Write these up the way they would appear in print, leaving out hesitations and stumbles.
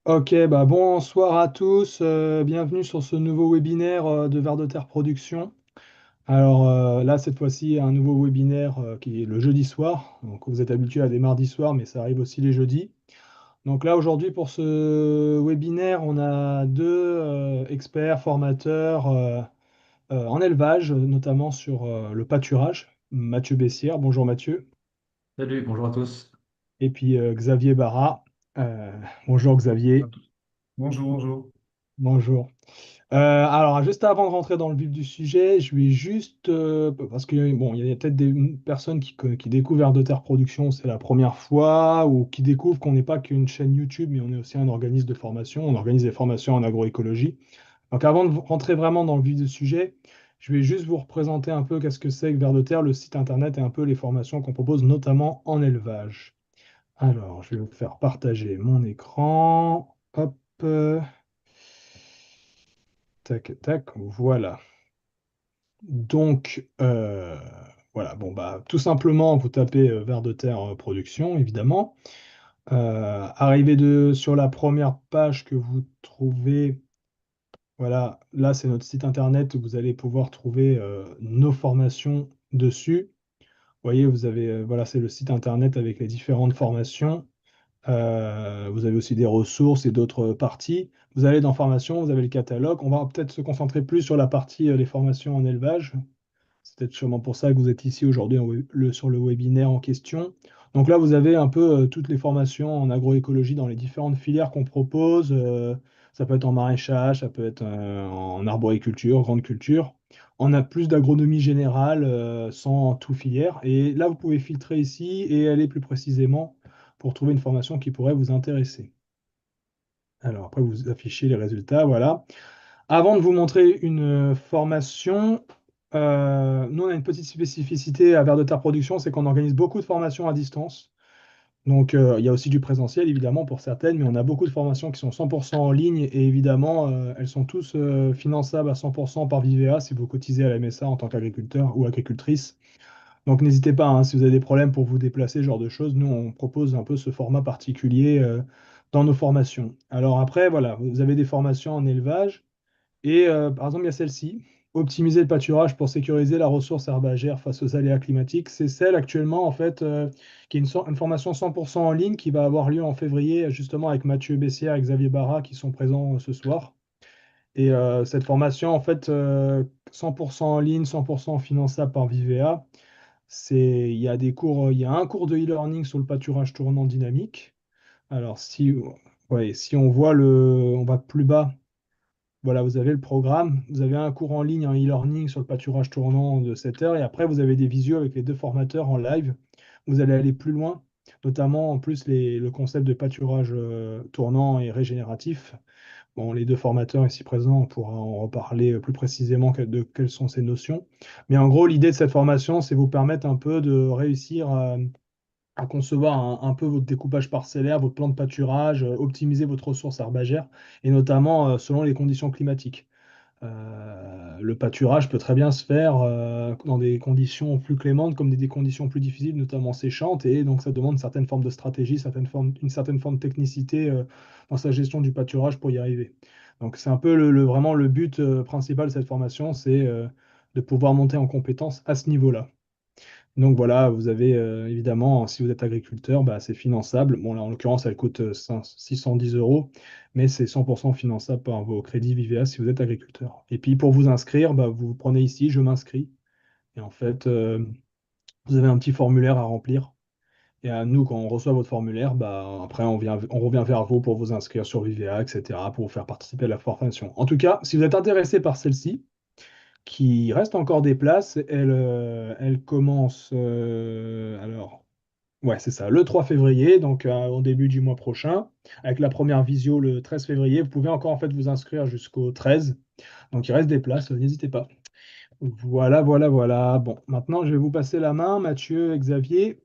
Ok, bah bonsoir à tous, bienvenue sur ce nouveau webinaire de Vers de Terre Production. Alors là, cette fois-ci, un nouveau webinaire qui est le jeudi soir. Donc vous êtes habitués à des mardis soirs, mais ça arrive aussi les jeudis. Donc là, aujourd'hui, pour ce webinaire, on a deux experts, formateurs en élevage, notamment sur le pâturage. Mathieu Bessière, bonjour Mathieu. Salut, bonjour à tous. Et puis Xavier Barra. Euh, bonjour Bonjour à Xavier, tous. Bonjour, bonjour. bonjour. Alors, juste avant de rentrer dans le vif du sujet, je vais juste, parce que bon, il y a peut-être des personnes qui découvrent Vers de Terre Production, c'est la première fois, ou qui découvrent qu'on n'est pas qu'une chaîne YouTube, mais on est aussi un organisme de formation. On organise des formations en agroécologie. Donc, avant de rentrer vraiment dans le vif du sujet, je vais juste vous représenter un peu qu'est-ce que c'est que Vers de Terre, le site internet et un peu les formations qu'on propose, notamment en élevage. Alors, je vais vous faire partager mon écran. Hop, tac, tac, voilà. Donc, voilà, bon, bah, tout simplement, vous tapez Vers de terre production, évidemment. Sur la première page que vous trouvez, voilà, là, c'est notre site internet où vous allez pouvoir trouver nos formations dessus. Vous voyez, vous avez, voilà, c'est le site internet avec les différentes formations. Vous avez aussi des ressources et d'autres parties. Vous allez dans formation, vous avez le catalogue. On va peut-être se concentrer plus sur la partie les formations en élevage. C'est peut-être sûrement pour ça que vous êtes ici aujourd'hui sur le webinaire en question. Donc là, vous avez un peu toutes les formations en agroécologie dans les différentes filières qu'on propose. Ça peut être en maraîchage, ça peut être en arboriculture, grande culture. On a plus d'agronomie générale sans tout filière. Et là, vous pouvez filtrer ici et aller plus précisément pour trouver une formation qui pourrait vous intéresser. Alors après, vous affichez les résultats, voilà. Avant de vous montrer une formation, nous, on a une petite spécificité à Vers de Terre Production, c'est qu'on organise beaucoup de formations à distance. Donc, il y a aussi du présentiel, évidemment, pour certaines, mais on a beaucoup de formations qui sont 100% en ligne et évidemment, elles sont tous finançables à 100% par Vivea si vous cotisez à la MSA en tant qu'agriculteur ou agricultrice. Donc, n'hésitez pas, hein, si vous avez des problèmes pour vous déplacer, ce genre de choses, nous, on propose un peu ce format particulier dans nos formations. Alors après, voilà, vous avez des formations en élevage. Et par exemple, il y a celle-ci, optimiser le pâturage pour sécuriser la ressource herbagère face aux aléas climatiques. C'est celle actuellement, en fait, qui est une formation 100% en ligne qui va avoir lieu en février, justement avec Mathieu Bessière et Xavier Barra qui sont présents ce soir. Et cette formation, en fait, 100% en ligne, 100% finançable par Vivea. Il y a des cours, il y a un cours de e-learning sur le pâturage tournant dynamique. Alors, ouais, si on voit on va plus bas. Voilà, vous avez le programme, vous avez un cours en ligne, un e-learning sur le pâturage tournant de 7 heures, et après vous avez des visios avec les deux formateurs en live. Vous allez aller plus loin, notamment en plus le concept de pâturage tournant et régénératif. Bon, les deux formateurs ici présents, on pourra en reparler plus précisément de quelles sont ces notions. Mais en gros, l'idée de cette formation, c'est vous permettre un peu de réussir à concevoir un peu votre découpage parcellaire, votre plan de pâturage, optimiser votre ressource herbagère, et notamment selon les conditions climatiques. Le pâturage peut très bien se faire dans des conditions plus clémentes comme des conditions plus difficiles, notamment séchantes, et donc ça demande une certaine forme de stratégie, une certaine forme de technicité dans sa gestion du pâturage pour y arriver. Donc c'est un peu vraiment le but principal de cette formation, c'est de pouvoir monter en compétence à ce niveau-là. Donc voilà, vous avez évidemment, si vous êtes agriculteur, bah, c'est finançable. Bon, là, en l'occurrence, elle coûte 610 euros, mais c'est 100% finançable par vos crédits Vivea si vous êtes agriculteur. Et puis pour vous inscrire, bah, vous prenez ici, je m'inscris. Et en fait, vous avez un petit formulaire à remplir. Et à nous, quand on reçoit votre formulaire, bah, après, on revient vers vous pour vous inscrire sur Vivea, etc., pour vous faire participer à la formation. En tout cas, si vous êtes intéressé par celle-ci, qui reste encore des places. Elle commence, alors, ouais, c'est ça, le 3 février, donc au début du mois prochain, avec la première visio le 13 février. Vous pouvez encore en fait vous inscrire jusqu'au 13. Donc il reste des places, n'hésitez pas. Voilà, voilà, voilà. Bon, maintenant je vais vous passer la main, Mathieu, Xavier.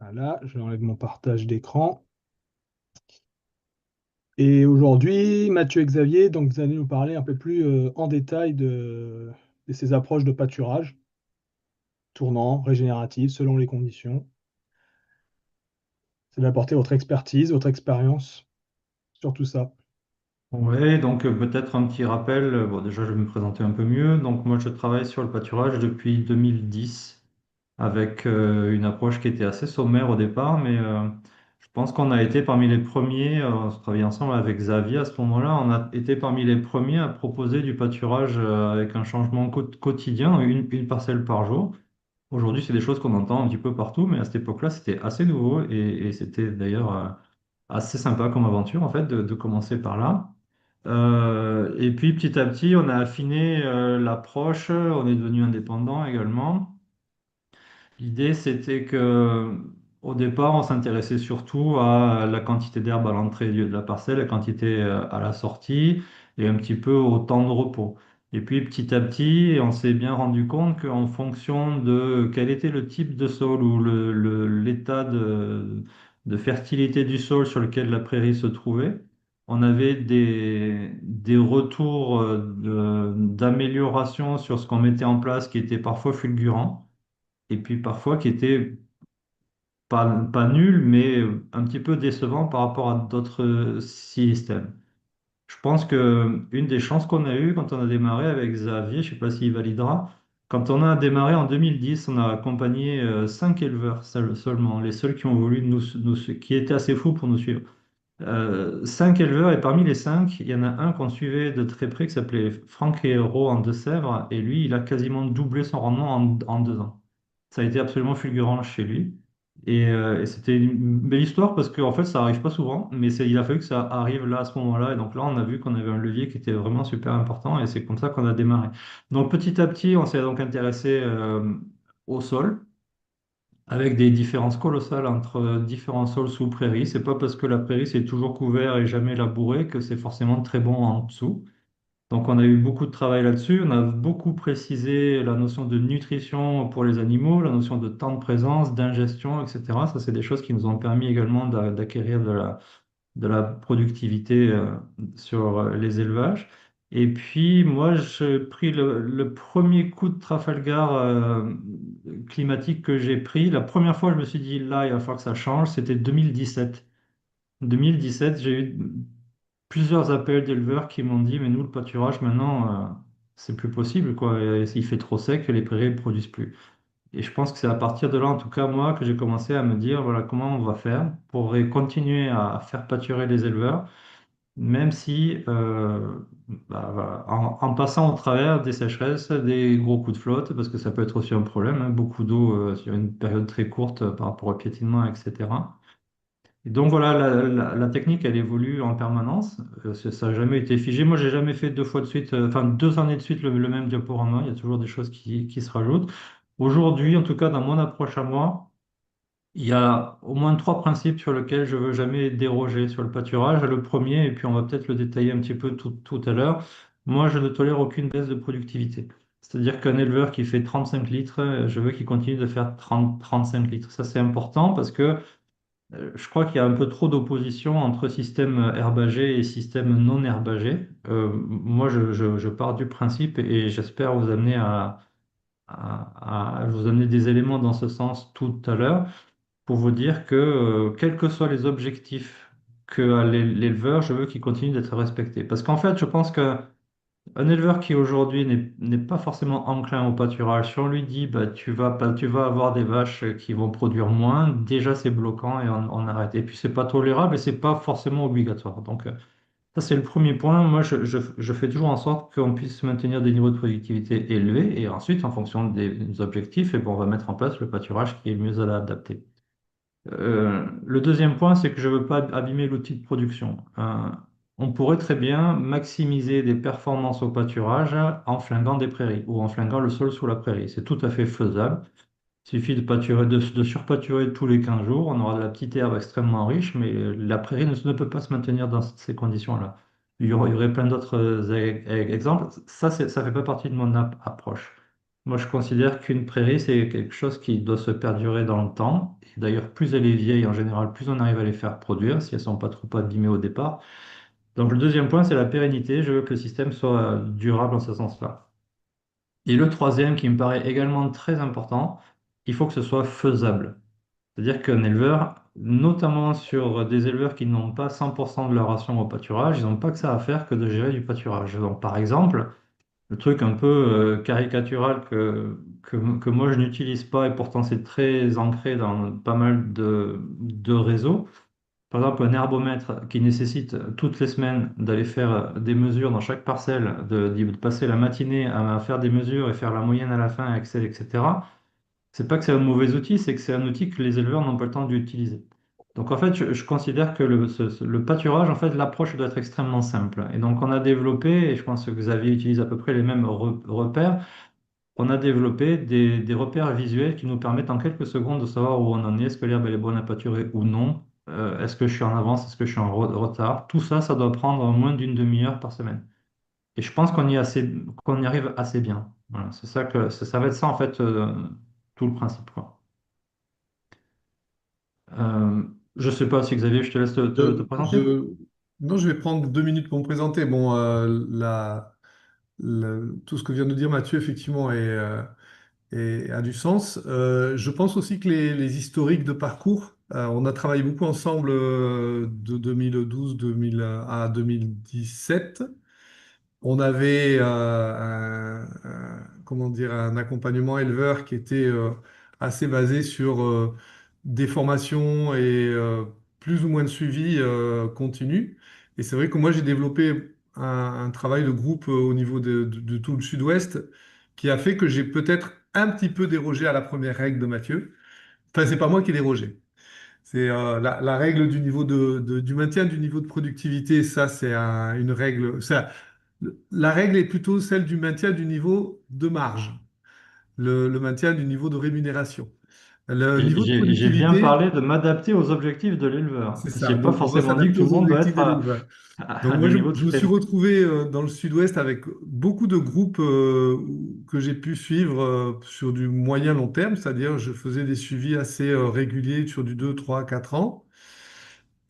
Voilà, je vais enlever mon partage d'écran. Et aujourd'hui, Mathieu et Xavier, donc vous allez nous parler un peu plus en détail de ces approches de pâturage. Tournant, régénérative, selon les conditions. C'est d'apporter votre expertise, votre expérience. sur tout ça. Oui, donc peut-être un petit rappel. Bon, déjà, je vais me présenter un peu mieux. Donc, moi, je travaille sur le pâturage depuis 2010 avec une approche qui était assez sommaire au départ, mais je pense qu'on a été parmi les premiers, on se travaillait ensemble avec Xavier à ce moment-là, on a été parmi les premiers à proposer du pâturage avec un changement quotidien, une parcelle par jour. Aujourd'hui, c'est des choses qu'on entend un petit peu partout, mais à cette époque-là, c'était assez nouveau et c'était d'ailleurs assez sympa comme aventure en fait de commencer par là. Et puis petit à petit, on a affiné l'approche, on est devenu indépendant également. L'idée, c'était que au départ, on s'intéressait surtout à la quantité d'herbe à l'entrée de la parcelle, la quantité à la sortie et un petit peu au temps de repos. Et puis petit à petit, on s'est bien rendu compte qu'en fonction de quel était le type de sol ou l'état de fertilité du sol sur lequel la prairie se trouvait, on avait des retours d'amélioration sur ce qu'on mettait en place qui étaient parfois fulgurants et puis parfois qui était pas nul, mais un petit peu décevant par rapport à d'autres systèmes. Je pense que une des chances qu'on a eues quand on a démarré avec Xavier, je ne sais pas s'il validera, quand on a démarré en 2010, on a accompagné 5 éleveurs seulement, les seuls qui ont voulu qui étaient assez fous pour nous suivre. 5 éleveurs, et parmi les 5, il y en a un qu'on suivait de très près qui s'appelait Franck Hérault en Deux-Sèvres, et lui, il a quasiment doublé son rendement en 2 ans. Ça a été absolument fulgurant chez lui. Et c'était une belle histoire parce qu'en fait, ça arrive pas souvent, mais il a fallu que ça arrive là à ce moment-là. Et donc là, on a vu qu'on avait un levier qui était vraiment super important, et c'est comme ça qu'on a démarré. Donc petit à petit, on s'est donc intéressé au sol avec des différences colossales entre différents sols sous prairie. C'est pas parce que la prairie c'est toujours couvert et jamais labouré que c'est forcément très bon en dessous. Donc on a eu beaucoup de travail là-dessus. On a beaucoup précisé la notion de nutrition pour les animaux, la notion de temps de présence, d'ingestion, etc. Ça, c'est des choses qui nous ont permis également d'acquérir de la productivité sur les élevages. Et puis, moi, j'ai pris le premier coup de Trafalgar climatique que j'ai pris. La première fois, je me suis dit, là, il va falloir que ça change. C'était 2017. 2017, j'ai eu plusieurs appels d'éleveurs qui m'ont dit, mais nous, le pâturage, maintenant, c'est plus possible, quoi. Et il fait trop sec, les prairies ne produisent plus. Et je pense que c'est à partir de là, en tout cas moi, que j'ai commencé à me dire, voilà, comment on va faire pour continuer à faire pâturer les éleveurs, même si, voilà, en passant au travers des sécheresses, des gros coups de flotte, parce que ça peut être aussi un problème, hein, beaucoup d'eau sur une période très courte par rapport au piétinement, etc. Et donc voilà, la technique, elle évolue en permanence. Ça n'a jamais été figé. Moi, j'ai jamais fait 2 fois de suite, enfin 2 années de suite le même diaporama. Il y a toujours des choses qui se rajoutent. Aujourd'hui, en tout cas, dans mon approche à moi, il y a au moins 3 principes sur lesquels je veux jamais déroger sur le pâturage. Le premier, et puis on va peut-être le détailler un petit peu tout à l'heure, moi, je ne tolère aucune baisse de productivité. C'est-à-dire qu'un éleveur qui fait 35 litres, je veux qu'il continue de faire 35 litres. Ça, c'est important parce que je crois qu'il y a un peu trop d'opposition entre système herbagé et système non herbagé. Moi, je pars du principe et j'espère vous amener à vous amener des éléments dans ce sens tout à l'heure pour vous dire que, quels que soient les objectifs que a l'éleveur, je veux qu'il continue d'être respecté. Parce qu'en fait, je pense que un éleveur qui aujourd'hui n'est pas forcément enclin au pâturage, si on lui dit bah, tu vas avoir des vaches qui vont produire moins, déjà c'est bloquant et on arrête. Et puis c'est pas tolérable et c'est pas forcément obligatoire. Donc ça c'est le premier point. Moi je fais toujours en sorte qu'on puisse maintenir des niveaux de productivité élevés et ensuite en fonction des objectifs, et bon, on va mettre en place le pâturage qui est mieux adapté. Le deuxième point, c'est que je ne veux pas abîmer l'outil de production. On pourrait très bien maximiser des performances au pâturage en flinguant des prairies ou en flinguant le sol sous la prairie. C'est tout à fait faisable. Il suffit de surpâturer tous les 15 jours. On aura de la petite herbe extrêmement riche, mais la prairie ne peut pas se maintenir dans ces conditions-là. Il y aurait plein d'autres exemples. Ça fait pas partie de mon approche. Moi, je considère qu'une prairie, c'est quelque chose qui doit se perdurer dans le temps. Et d'ailleurs, plus elle est vieille, en général, plus on arrive à les faire produire, si elles ne sont pas trop abîmées au départ. Donc, le deuxième point, c'est la pérennité. Je veux que le système soit durable en ce sens-là. Et le troisième, qui me paraît également très important, il faut que ce soit faisable. C'est-à-dire qu'un éleveur, notamment sur des éleveurs qui n'ont pas 100% de leur ration au pâturage, ils n'ont pas que ça à faire que de gérer du pâturage. Donc, par exemple, le truc un peu caricatural que moi je n'utilise pas et pourtant c'est très ancré dans pas mal de réseaux. Par exemple, un herbomètre qui nécessite toutes les semaines d'aller faire des mesures dans chaque parcelle, de passer la matinée à faire des mesures et faire la moyenne à la fin, Excel, etc. C'est pas que c'est un mauvais outil, c'est que c'est un outil que les éleveurs n'ont pas le temps d'utiliser. Donc en fait, je considère que le pâturage, en fait, l'approche doit être extrêmement simple. Et donc on a développé, et je pense que Xavier utilise à peu près les mêmes repères, on a développé des repères visuels qui nous permettent en quelques secondes de savoir où on en est, est-ce que l'herbe elle est bonne à pâturer ou non, est-ce que je suis en avance, est-ce que je suis en retard. Tout ça, ça doit prendre moins d'une demi-heure par semaine. Et je pense qu'on y arrive assez bien. Voilà, c'est ça ça va être ça en fait tout le principe, quoi. Je sais pas si Xavier, je te laisse te Euh, présenter. je... Non, je vais prendre 2 minutes pour me présenter. Bon, tout ce que vient de dire Mathieu, effectivement, a du sens. Je pense aussi que les historiques de parcours, on a travaillé beaucoup ensemble de 2012 à 2017. On avait comment dire, un accompagnement éleveur qui était assez basé sur des formations et plus ou moins de suivi continu. Et c'est vrai que moi, j'ai développé un travail de groupe au niveau de tout le sud-ouest qui a fait que j'ai peut-être un petit peu dérogé à la première règle de Mathieu. Enfin, c'est pas moi qui ai dérogé. C'est la règle du niveau du maintien du niveau de productivité. Ça, c'est une règle. La règle est plutôt celle du maintien du niveau de marge, le maintien du niveau de rémunération. Le niveau de J'ai bien productivité, parlé de m'adapter aux objectifs de l'éleveur. c'est ça. J'ai pas Donc, on doit forcément dit que s'adapter tout le aux monde doit objectifs être de l'éleveur. Donc, à moi, des je, niveaux je me suis très. retrouvé dans le sud-ouest avec beaucoup de groupes que j'ai pu suivre sur du moyen long terme, c'est-à-dire je faisais des suivis assez réguliers sur du 2, 3, 4 ans.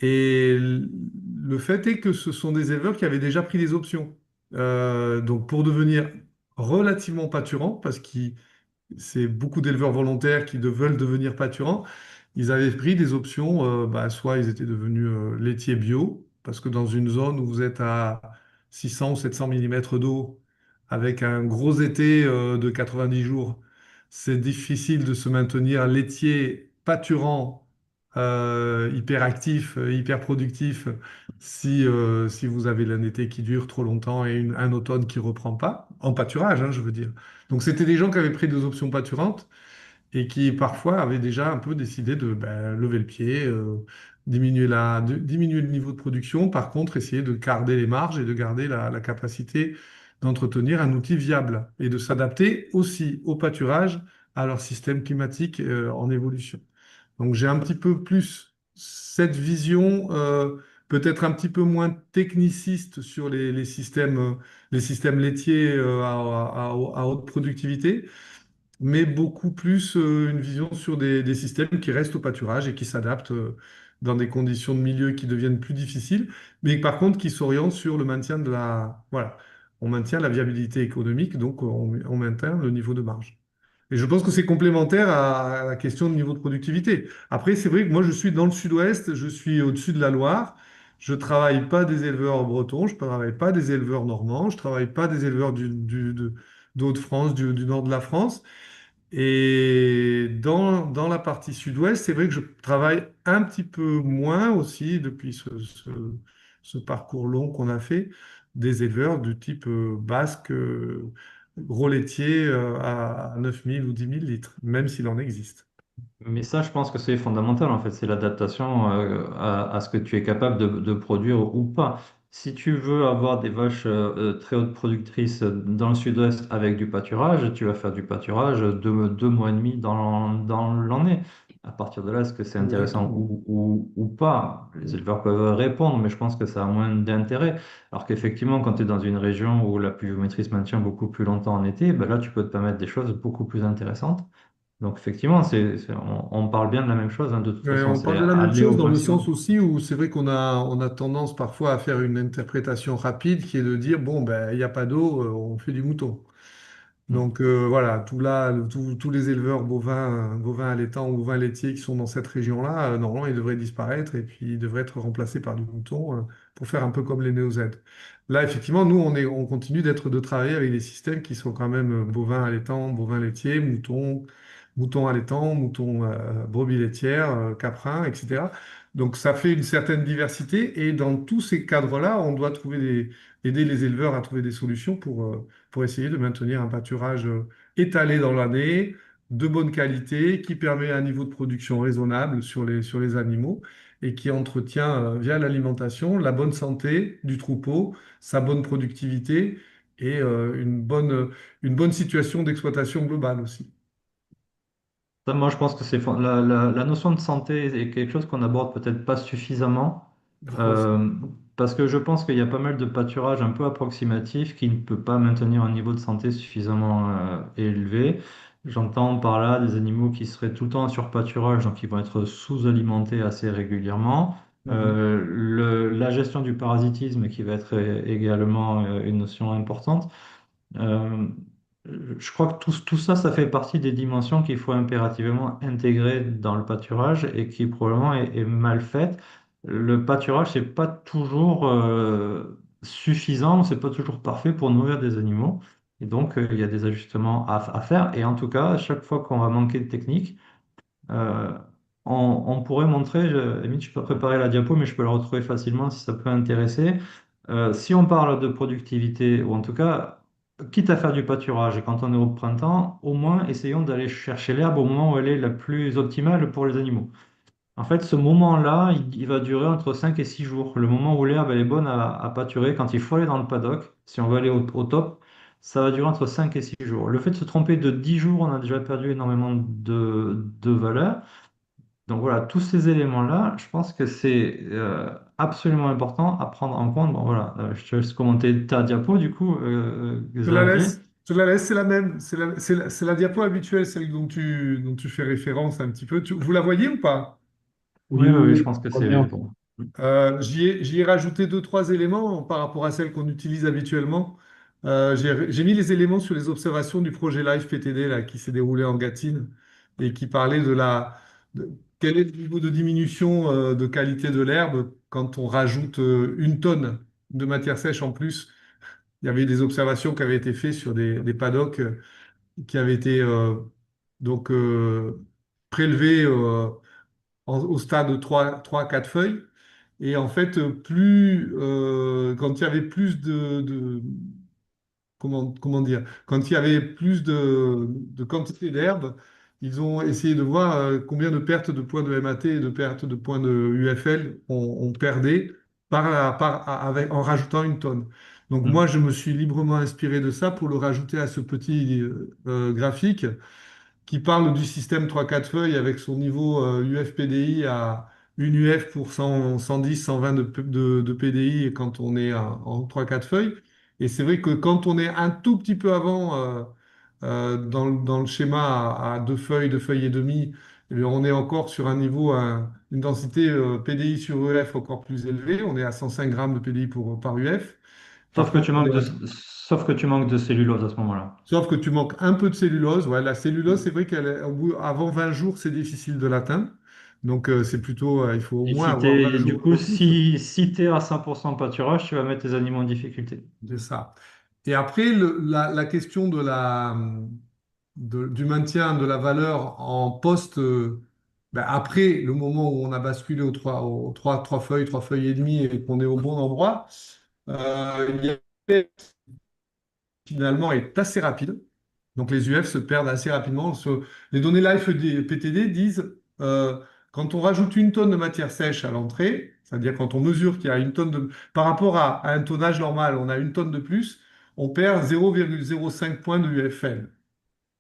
Et le fait est que ce sont des éleveurs qui avaient déjà pris des options. Donc, pour devenir relativement pâturants, parce que c'est beaucoup d'éleveurs volontaires qui veulent devenir pâturants. Ils avaient pris des options, soit ils étaient devenus laitiers bio, parce que dans une zone où vous êtes à 600 ou 700 millimètres d'eau, avec un gros été de 90 jours, c'est difficile de se maintenir laitier pâturant, hyper actif, hyper productif, si vous avez un été qui dure trop longtemps et un automne qui reprend pas, en pâturage, hein, je veux dire. Donc c'était des gens qui avaient pris des options pâturantes et qui parfois avaient déjà un peu décidé de lever le pied, diminuer le niveau de production, par contre essayer de garder les marges et de garder la capacité d'entretenir un outil viable et de s'adapter aussi au pâturage, à leur système climatique en évolution. Donc j'ai un petit peu plus cette vision, peut-être un petit peu moins techniciste sur les systèmes laitiers à haute productivité, mais beaucoup plus une vision sur des systèmes qui restent au pâturage et qui s'adaptent dans des conditions de milieu qui deviennent plus difficiles, mais par contre qui s'orientent sur le maintien voilà, on maintient la viabilité économique, donc on maintient le niveau de marge. Et je pense que c'est complémentaire à la question du niveau de productivité. Après, c'est vrai que moi, je suis dans le sud-ouest, je suis au-dessus de la Loire. Je travaille pas des éleveurs bretons, je travaille pas des éleveurs normands, je travaille pas des éleveurs de Hauts-de-France, du nord de la France. Et dans la partie sud-ouest, c'est vrai que je travaille un petit peu moins aussi depuis ce parcours long qu'on a fait des éleveurs du type basque, gros laitier à 9 000 ou 10 000 litres, même s'il en existe. Mais ça, je pense que c'est fondamental, en fait, c'est l'adaptation à ce que tu es capable de produire ou pas. Si tu veux avoir des vaches très hautes productrices dans le sud-ouest avec du pâturage, tu vas faire du pâturage 2 mois et demi dans l'année. À partir de là, est-ce que c'est intéressant Exactement. ou pas? Les éleveurs peuvent répondre, mais je pense que ça a moins d'intérêt. Alors qu'effectivement, quand tu es dans une région où la pluviométrie se maintient beaucoup plus longtemps en été, ben là, tu peux te permettre des choses beaucoup plus intéressantes. Donc effectivement, on parle bien de la même chose, hein, de toute façon, On c'est parle de la même aller au chose dans le sens maximum. aussi où c'est vrai qu'on a tendance parfois à faire une interprétation rapide qui est de dire, bon, ben, il n'y a pas d'eau, on fait du mouton. Mm. Donc voilà, tous les éleveurs bovins, bovins allaitants ou bovins laitiers qui sont dans cette région-là, normalement, ils devraient disparaître et puis ils devraient être remplacés par du mouton pour faire un peu comme les néo-Z. Là, effectivement, nous, on continue de travailler avec des systèmes qui sont quand même bovins allaitants, bovins laitiers, moutons allaitants, moutons brebis laitières, caprins, etc. Donc ça fait une certaine diversité et dans tous ces cadres-là, on doit aider les éleveurs à trouver des solutions pour essayer de maintenir un pâturage étalé dans l'année, de bonne qualité, qui permet un niveau de production raisonnable sur les animaux et qui entretient, via l'alimentation, la bonne santé du troupeau, sa bonne productivité et une bonne situation d'exploitation globale aussi. Ça, moi, je pense que la notion de santé est quelque chose qu'on aborde peut-être pas suffisamment, Aussi. euh, parce que je pense qu'il y a pas mal de pâturage un peu approximatif qui ne peut pas maintenir un niveau de santé suffisamment élevé. J'entends par là des animaux qui seraient tout le temps sur pâturage, donc qui vont être sous-alimentés assez régulièrement. Mhm. La gestion du parasitisme qui va être également une notion importante. Euh, je crois que tout ça, ça fait partie des dimensions qu'il faut impérativement intégrer dans le pâturage et qui probablement est mal faite. Le pâturage, c'est pas toujours suffisant, c'est pas toujours parfait pour nourrir des animaux. Et donc, il y a des ajustements à faire. Et en tout cas, à chaque fois qu'on va manquer de technique, euh, on pourrait montrer, Émile, je peux préparer la diapo, mais je peux la retrouver facilement si ça peut intéresser. Si on parle de productivité, ou en tout cas, quitte à faire du pâturage, et quand on est au printemps, au moins essayons d'aller chercher l'herbe au moment où elle est la plus optimale pour les animaux. En fait, ce moment-là, il va durer entre 5 et 6 jours. Le moment où l'herbe elle est bonne à pâturer, quand il faut aller dans le paddock, si on veut aller au top, ça va durer entre 5 et 6 jours. Le fait de se tromper de 10 jours, on a déjà perdu énormément de valeur. Donc voilà, tous ces éléments-là, je pense que c'est absolument important à prendre en compte. Bon voilà, je te laisse commenter ta diapo du coup, Xavier. Je te la laisse, c'est la même, c'est la diapo habituelle, celle dont tu fais référence un petit peu. Vous la voyez ou pas? Oui, Oui, oui, oui, oui, je oui, pense que on voit c'est bien. bon. J'y ai rajouté deux, trois éléments par rapport à celles qu'on utilise habituellement. J'ai mis les éléments sur les observations du projet Live PTD là, qui s'est déroulé en Gâtine et qui parlait quel est le niveau de diminution de qualité de l'herbe quand on rajoute une tonne de matière sèche en plus. Il y avait des observations qui avaient été faites sur des paddocks qui avaient été donc prélevés au stade 3 4 feuilles. Et en fait, quand il y avait plus comment dire, quand il y avait plus de quantité d'herbe, ils ont essayé de voir combien de pertes de points de MAT et de pertes de points de UFL on perdait en rajoutant une tonne. Donc moi, Mm. je me suis librement inspiré de ça pour le rajouter à ce petit graphique qui parle du système 3-4 feuilles avec son niveau UFPDI à une UF pour 110, 120 de PDI quand on est en 3-4 feuilles. Et c'est vrai que quand on est un tout petit peu avant dans le schéma à deux feuilles et demie, eh bien, on est encore sur un niveau, une densité PDI sur UF encore plus élevée. On est à 105 grammes de PDI par UF. Par contre, Sauf que tu manques de cellulose à ce moment-là. sauf que tu manques un peu de cellulose. Ouais, la cellulose, c'est vrai avant 20 jours, c'est difficile de l'atteindre. Donc, c'est plutôt, il faut au Et moins avoir 20 du jours de coup, repousse. si tu es à 100% pâturage, tu vas mettre tes animaux en difficulté. C'est ça. Et après, la question du maintien de la valeur en poste, ben, après le moment où on a basculé aux 3 feuilles et demie et qu'on est au bon endroit, il y a finalement est assez rapide. Donc les UF se perdent assez rapidement. Les données Life PTD disent quand on rajoute une tonne de matière sèche à l'entrée, c'est-à-dire quand on mesure qu'il y a une tonne par rapport à un tonnage normal, on a une tonne de plus, on perd 0,05 points de UFL.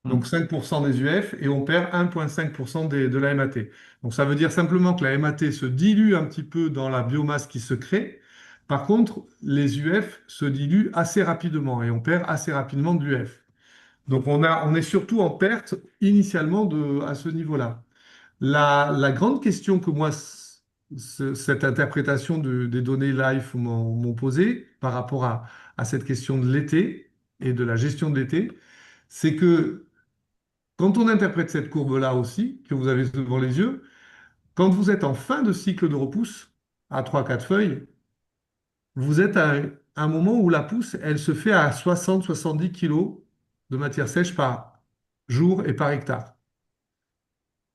Donc Mm. 5% des UF et on perd 1,5% de la MAT. Donc ça veut dire simplement que la MAT se dilue un petit peu dans la biomasse qui se crée. Par contre, les UF se diluent assez rapidement et on perd assez rapidement de l'UF. Donc on est surtout en perte initialement à ce niveau-là. La grande question que moi, cette interprétation des données live m'ont posée par rapport à cette question de l'été et de la gestion de l'été, c'est que quand on interprète cette courbe-là aussi, que vous avez devant les yeux, quand vous êtes en fin de cycle de repousse, à trois quatre feuilles, vous êtes à un moment où la pousse, elle se fait à 60-70 kilos de matière sèche par jour et par hectare.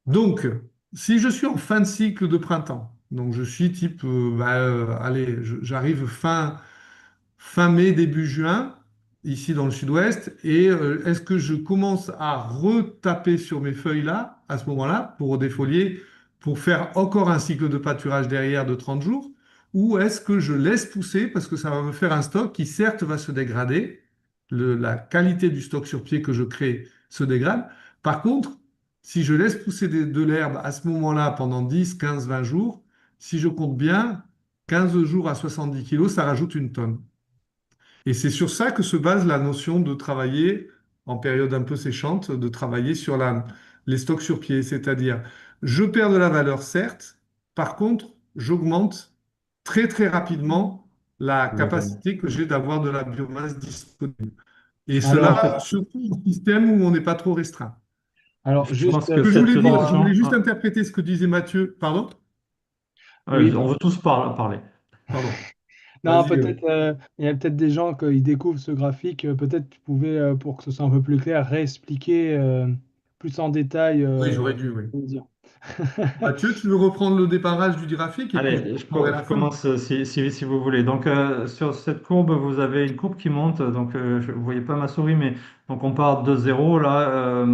Donc, si je suis en fin de cycle de printemps, donc je suis type, allez, j'arrive fin mai, début juin, ici dans le sud-ouest, et est-ce que je commence à retaper sur mes feuilles là, à ce moment-là, pour défolier, pour faire encore un cycle de pâturage derrière de 30 jours, ou est-ce que je laisse pousser parce que ça va me faire un stock qui certes va se dégrader, la qualité du stock sur pied que je crée se dégrade. Par contre, si je laisse pousser de l'herbe à ce moment-là pendant 10, 15, 20 jours, si je compte bien, 15 jours à 70 kilos, ça rajoute une tonne. Et c'est sur ça que se base la notion de travailler en période un peu séchante, de travailler sur les stocks sur pied. C'est-à-dire, je perds de la valeur, certes, par contre, j'augmente très très rapidement la La gamme. capacité que j'ai d'avoir de la biomasse disponible. Et Alors, cela, surtout en système où on n'est pas trop restreint. alors Je juste pense que Ce que je cette voulais dire, je voulais notion, juste interpréter ce que disait Mathieu. Pardon? oui. on veut tous parler. Pardon. Non, Vas-y. peut-être, il y a peut-être des gens qui découvrent ce graphique. Peut-être tu pouvais, pour que ce soit un peu plus clair, réexpliquer plus en détail. Oui, j'aurais dû, oui. Comment dire. Mathieu, tu veux reprendre le déparrage du graphique et puis je Allez, reprendrai la je fin. commence si vous voulez. Donc, sur cette courbe, vous avez une courbe qui monte. Donc, vous ne voyez pas ma souris, mais donc on part de zéro. Là,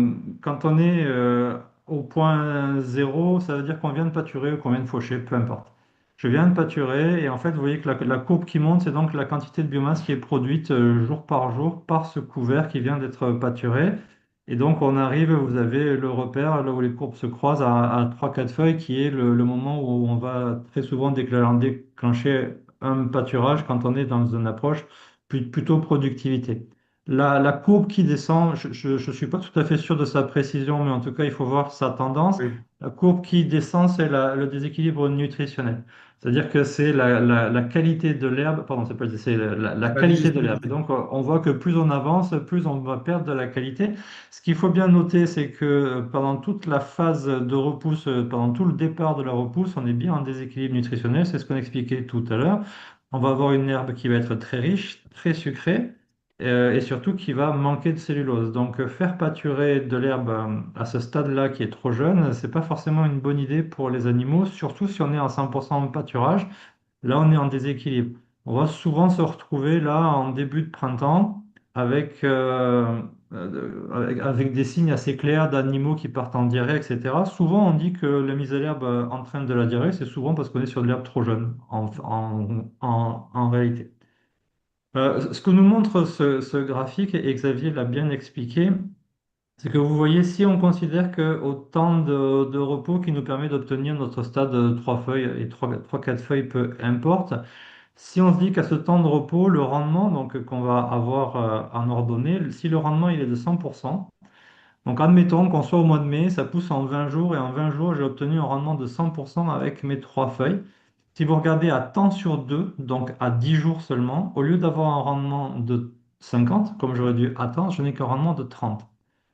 quand on est au point zéro, ça veut dire qu'on vient de pâturer ou qu'on vient de faucher, peu importe. Je viens de pâturer et en fait, vous voyez que la courbe qui monte, c'est donc la quantité de biomasse qui est produite jour par ce couvert qui vient d'être pâturé. Et donc, on arrive, vous avez le repère, là où les courbes se croisent, à 3-4 feuilles, qui est le moment où on va très souvent déclencher un pâturage quand on est dans une approche plutôt productivité. La courbe qui descend, je ne suis pas tout à fait sûr de sa précision, mais en tout cas, il faut voir sa tendance. Oui, La courbe qui descend, c'est le déséquilibre nutritionnel. C'est-à-dire que c'est la qualité de l'herbe, pardon, c'est la la qualité de l'herbe. Et digestibilité. donc, on voit que plus on avance, plus on va perdre de la qualité. Ce qu'il faut bien noter, c'est que pendant toute la phase de repousse, pendant tout le départ de la repousse, on est bien en déséquilibre nutritionnel. C'est ce qu'on expliquait tout à l'heure. On va avoir une herbe qui va être très riche, très sucrée, et surtout qui va manquer de cellulose. Donc, faire pâturer de l'herbe à ce stade-là qui est trop jeune, c'est pas forcément une bonne idée pour les animaux, surtout si on est en 100% pâturage. Là, on est en déséquilibre. On va souvent se retrouver là en début de printemps avec, avec des signes assez clairs d'animaux qui partent en diarrhée, etc. Souvent, on dit que la mise à l'herbe entraîne de la diarrhée. C'est souvent parce qu'on est sur de l'herbe trop jeune, en réalité. Ce que nous montre ce graphique, et Xavier l'a bien expliqué, c'est que vous voyez, si on considère qu'au temps de repos qui nous permet d'obtenir notre stade 3 feuilles et 3-4 feuilles, peu importe, si on se dit qu'à ce temps de repos, le rendement donc, qu'on va avoir en ordonnée, si le rendement il est de 100%, donc admettons qu'on soit au mois de mai, ça pousse en 20 jours et en 20 jours, j'ai obtenu un rendement de 100% avec mes 3 feuilles. Si vous regardez à temps sur 2, donc à 10 jours seulement, au lieu d'avoir un rendement de 50, comme j'aurais dû attendre, je n'ai qu'un rendement de 30.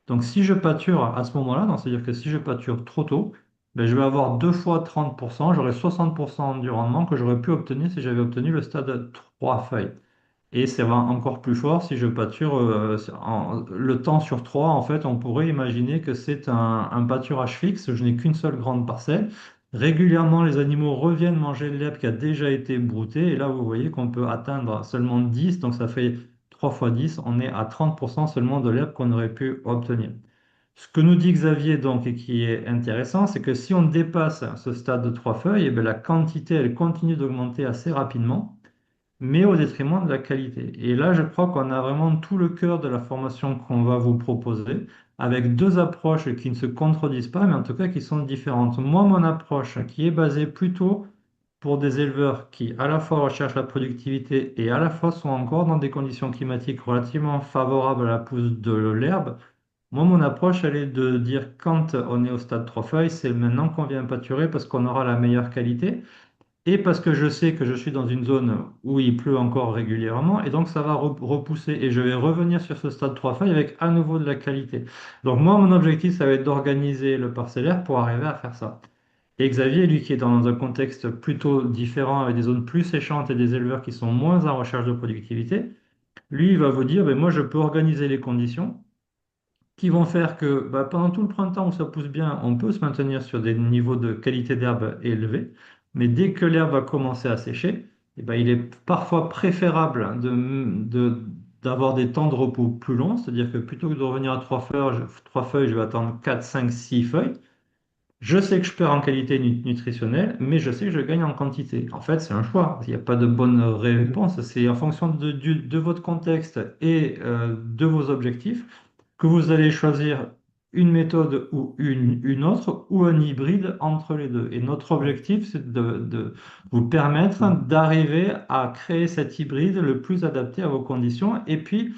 Donc si je pâture à ce moment-là, donc c'est-à-dire que si je pâture trop tôt, ben, je vais avoir 2 fois 30%, j'aurai 60% du rendement que j'aurais pu obtenir si j'avais obtenu le stade 3 feuilles. Et ça va encore plus fort si je pâture le temps sur 3. En fait, on pourrait imaginer que c'est un pâturage fixe. Je n'ai qu'une seule grande parcelle. Régulièrement, les animaux reviennent manger l'herbe qui a déjà été broutée. Et là, vous voyez qu'on peut atteindre seulement 10. Donc, ça fait 3 fois 10. On est à 30% seulement de l'herbe qu'on aurait pu obtenir. Ce que nous dit Xavier, donc, et qui est intéressant, c'est que si on dépasse ce stade de 3 feuilles, eh bien, la quantité, elle continue d'augmenter assez rapidement, mais au détriment de la qualité. Et là, je crois qu'on a vraiment tout le cœur de la formation qu'on va vous proposer, avec deux approches qui ne se contredisent pas, mais en tout cas qui sont différentes. Moi, mon approche, qui est basée plutôt pour des éleveurs qui à la fois recherchent la productivité et à la fois sont encore dans des conditions climatiques relativement favorables à la pousse de l'herbe, moi, mon approche, elle est de dire quand on est au stade 3 feuilles, c'est maintenant qu'on vient pâturer parce qu'on aura la meilleure qualité. et parce que je sais que je suis dans une zone où il pleut encore régulièrement, et donc ça va repousser, et je vais revenir sur ce stade 3 feuilles avec à nouveau de la qualité. Donc moi, mon objectif, ça va être d'organiser le parcellaire pour arriver à faire ça. Et Xavier, lui, qui est dans un contexte plutôt différent, avec des zones plus séchantes et des éleveurs qui sont moins en recherche de productivité, lui, il va vous dire, ben, moi, je peux organiser les conditions qui vont faire que bah, pendant tout le printemps où ça pousse bien, on peut se maintenir sur des niveaux de qualité d'herbe élevés. Mais dès que l'herbe va commencer à sécher, eh ben, il est parfois préférable d'avoir des temps de repos plus longs, c'est-à-dire que plutôt que de revenir à 3 feuilles, je vais attendre 4, 5, 6 feuilles. Je sais que je perds en qualité nutritionnelle, mais je sais que je gagne en quantité. En fait, c'est un choix. Il n'y a pas de bonne réponse. C'est en fonction de votre contexte et de vos objectifs que vous allez choisir une méthode ou une autre, ou un hybride entre les deux. Et notre objectif, c'est de vous permettre d'arriver à créer cet hybride le plus adapté à vos conditions. Et puis,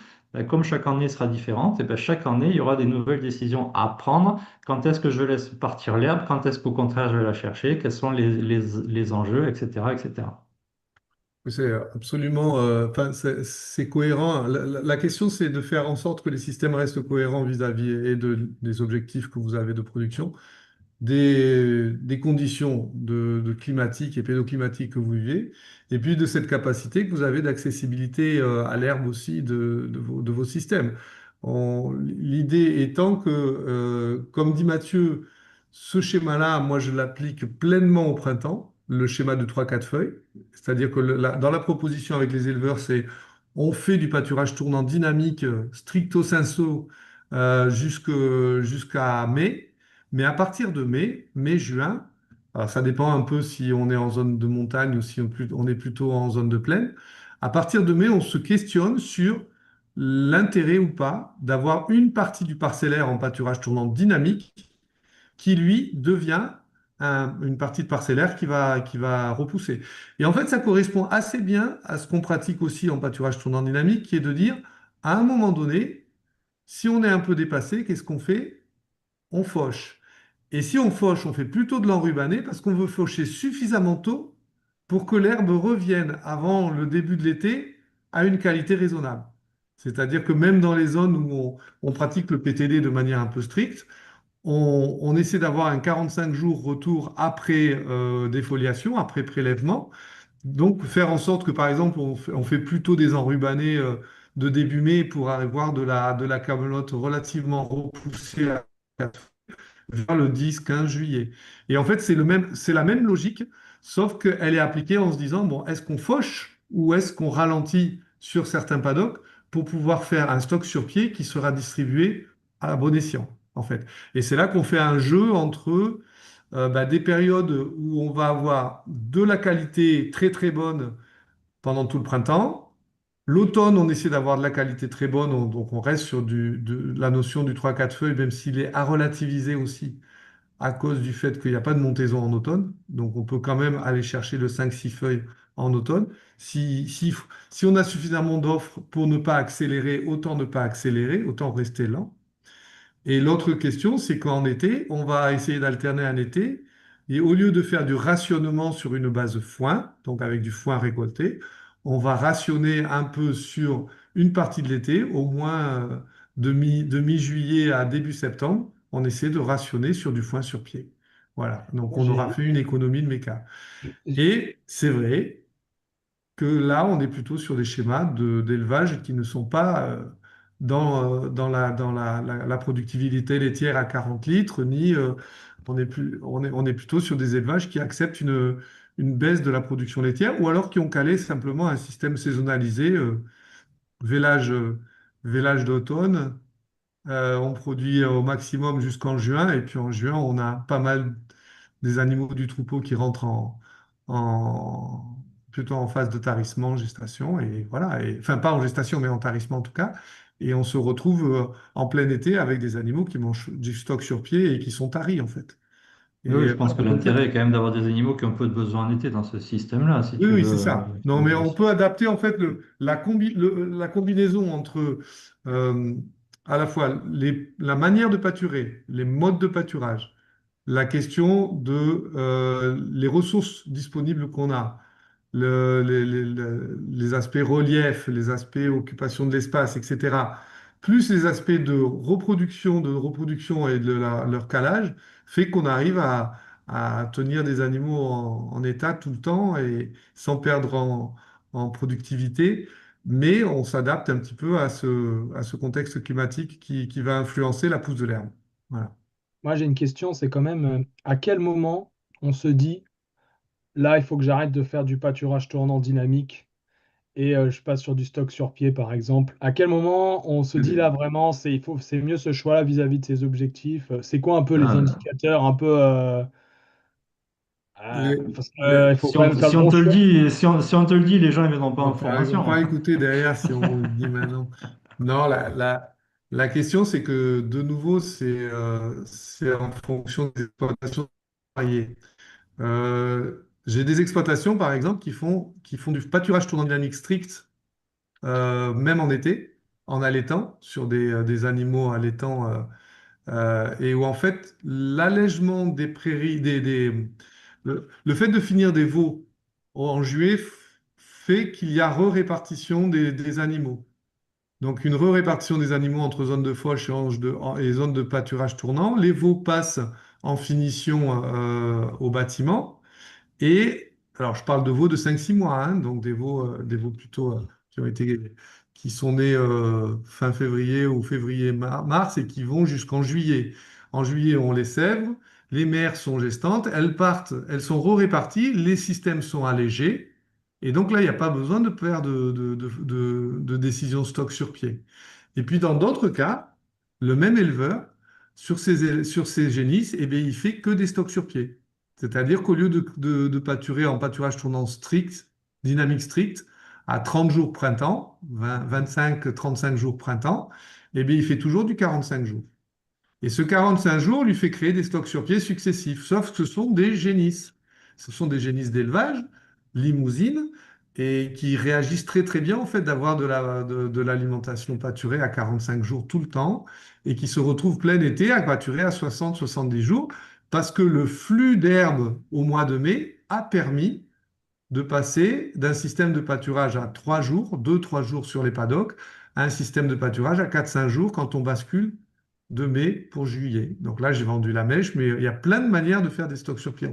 comme chaque année sera différente, et ben, chaque année, il y aura des nouvelles décisions à prendre. Quand est-ce que je laisse partir l'herbe? Quand est-ce qu'au contraire je vais la chercher? Quels sont les enjeux, etc., etc. C'est absolument, enfin, c'est cohérent. La question, c'est de faire en sorte que les systèmes restent cohérents vis-à-vis des objectifs que vous avez de production, des conditions de climatiques et pédoclimatiques que vous vivez, et puis de cette capacité que vous avez d'accessibilité à l'herbe aussi de vos systèmes. L'idée étant que, comme dit Mathieu, ce schéma-là, moi, je l'applique pleinement au printemps, le schéma de trois quatre feuilles. C'est-à-dire que dans la proposition avec les éleveurs, c'est on fait du pâturage tournant dynamique stricto sensu jusqu'à mai. Mais à partir de mai-juin, alors ça dépend un peu si on est en zone de montagne ou si on est plutôt en zone de plaine, à partir de mai, on se questionne sur l'intérêt ou pas d'avoir une partie du parcellaire en pâturage tournant dynamique qui, lui, devient une partie de parcellaire qui va repousser. Et en fait, ça correspond assez bien à ce qu'on pratique aussi en pâturage tournant dynamique, qui est de dire, à un moment donné, si on est un peu dépassé, qu'est-ce qu'on fait? On fauche. Et si on fauche, on fait plutôt de l'enrubané parce qu'on veut faucher suffisamment tôt pour que l'herbe revienne avant le début de l'été à une qualité raisonnable. C'est-à-dire que même dans les zones où on pratique le PTD de manière un peu stricte, on essaie d'avoir un 45 jours retour après défoliation, après prélèvement. Donc faire en sorte que par exemple on fait plutôt des enrubanés de début mai pour avoir de la camelote relativement repoussée vers le 10-15 juillet. Et en fait, c'est la même logique, sauf qu'elle est appliquée en se disant, bon, est-ce qu'on fauche ou est-ce qu'on ralentit sur certains paddocks pour pouvoir faire un stock sur pied qui sera distribué à bon escient, en fait. Et c'est là qu'on fait un jeu entre des périodes où on va avoir de la qualité très très bonne pendant tout le printemps. L'automne, on essaie d'avoir de la qualité très bonne, donc on reste sur la notion du 3-4 feuilles, même s'il est à relativiser aussi à cause du fait qu'il n'y a pas de montaison en automne. Donc on peut quand même aller chercher le 5-6 feuilles en automne. Si on a suffisamment d'offres pour ne pas accélérer, autant ne pas accélérer, autant rester lent. Et l'autre question, c'est qu'en été, on va essayer d'alterner un été. Et au lieu de faire du rationnement sur une base foin, donc avec du foin récolté, on va rationner un peu sur une partie de l'été, au moins de mi-juillet à début septembre. On essaie de rationner sur du foin sur pied. Voilà, donc on aura J'ai- fait une économie de méca. Et c'est vrai que là, on est plutôt sur des schémas d'élevage qui ne sont pas dans la productivité laitière à 40 litres, ni on est plutôt sur des élevages qui acceptent une baisse de la production laitière ou alors qui ont calé simplement un système saisonnalisé, vélage, vélage d'automne. On produit au maximum jusqu'en juin et puis en juin, on a pas mal des animaux du troupeau qui rentrent en- plutôt en phase de tarissement, gestation, et voilà, enfin pas en gestation, mais en tarissement en tout cas, et on se retrouve en plein été avec des animaux qui mangent du stock sur pied et qui sont taris en fait. Oui, Et je pense voilà, que donc, en fait, l'intérêt est quand même d'avoir des animaux qui ont peu de besoin en été dans ce système-là, si oui, tu oui, c'est veux. ça. Non, mais on peut adapter en fait la combinaison entre euh, à la fois la manière de pâturer, les modes de pâturage, la question de les ressources disponibles qu'on a, les aspects relief, les aspects occupation de l'espace, etc., plus les aspects de reproduction et de leur calage, fait qu'on arrive à tenir des animaux en état tout le temps et sans perdre en productivité. Mais on s'adapte un petit peu à ce contexte climatique qui va influencer la pousse de l'herbe. Voilà. Moi, j'ai une question, c'est quand même à quel moment on se dit, là, il faut que j'arrête de faire du pâturage tournant dynamique et je passe sur du stock sur pied, par exemple. À quel moment on se dit là vraiment, c'est mieux ce choix-là vis-à-vis de ses objectifs? C'est quoi un peu les Ah, indicateurs, un peu Les- parce que, les- il faut quand même faire le si on bon te le choix. dit, si on te le dit, les gens ils viendront pas en Ils vont formation. pas écouter derrière si on le dit maintenant. Non, la question, c'est que de nouveau, c'est en fonction des exploitations variées. J'ai des exploitations, par exemple, qui font du pâturage tournant dynamique strict, même en été, en allaitant, sur des animaux allaitants, et où en fait, l'allègement des prairies, le fait de finir des veaux en juillet fait qu'il y a re-répartition des animaux. Donc une re-répartition des animaux entre zones de fauche et zones de pâturage tournant. Les veaux passent en finition au bâtiment. Et alors, je parle de veaux de 5-6 mois, hein, donc des veaux plutôt qui sont nés fin février ou février-mars et qui vont jusqu'en juillet. En juillet, on les sève, les mères sont gestantes, elles partent, elles sont re-réparties, les systèmes sont allégés. Et donc là, il n'y a pas besoin de faire de décision stock sur pied. Et puis dans d'autres cas, le même éleveur, sur ses génisses, eh bien, il fait que des stocks sur pied. C'est-à-dire qu'au lieu de pâturer en pâturage tournant strict, dynamique strict, à 30 jours printemps, 25-35 jours printemps, eh bien, il fait toujours du 45 jours. Et ce 45 jours lui fait créer des stocks sur pied successifs, sauf que ce sont des génisses. Ce sont des génisses d'élevage, limousines, et qui réagissent très très bien au fait d'avoir de l'alimentation pâturée à 45 jours tout le temps, et qui se retrouvent plein été à pâturer à 60-70 jours, parce que le flux d'herbe au mois de mai a permis de passer d'un système de pâturage à 3 jours, 2-3 jours sur les paddocks, à un système de pâturage à 4-5 jours quand on bascule de mai pour juillet. Donc là, j'ai vendu la mèche, mais il y a plein de manières de faire des stocks sur pied.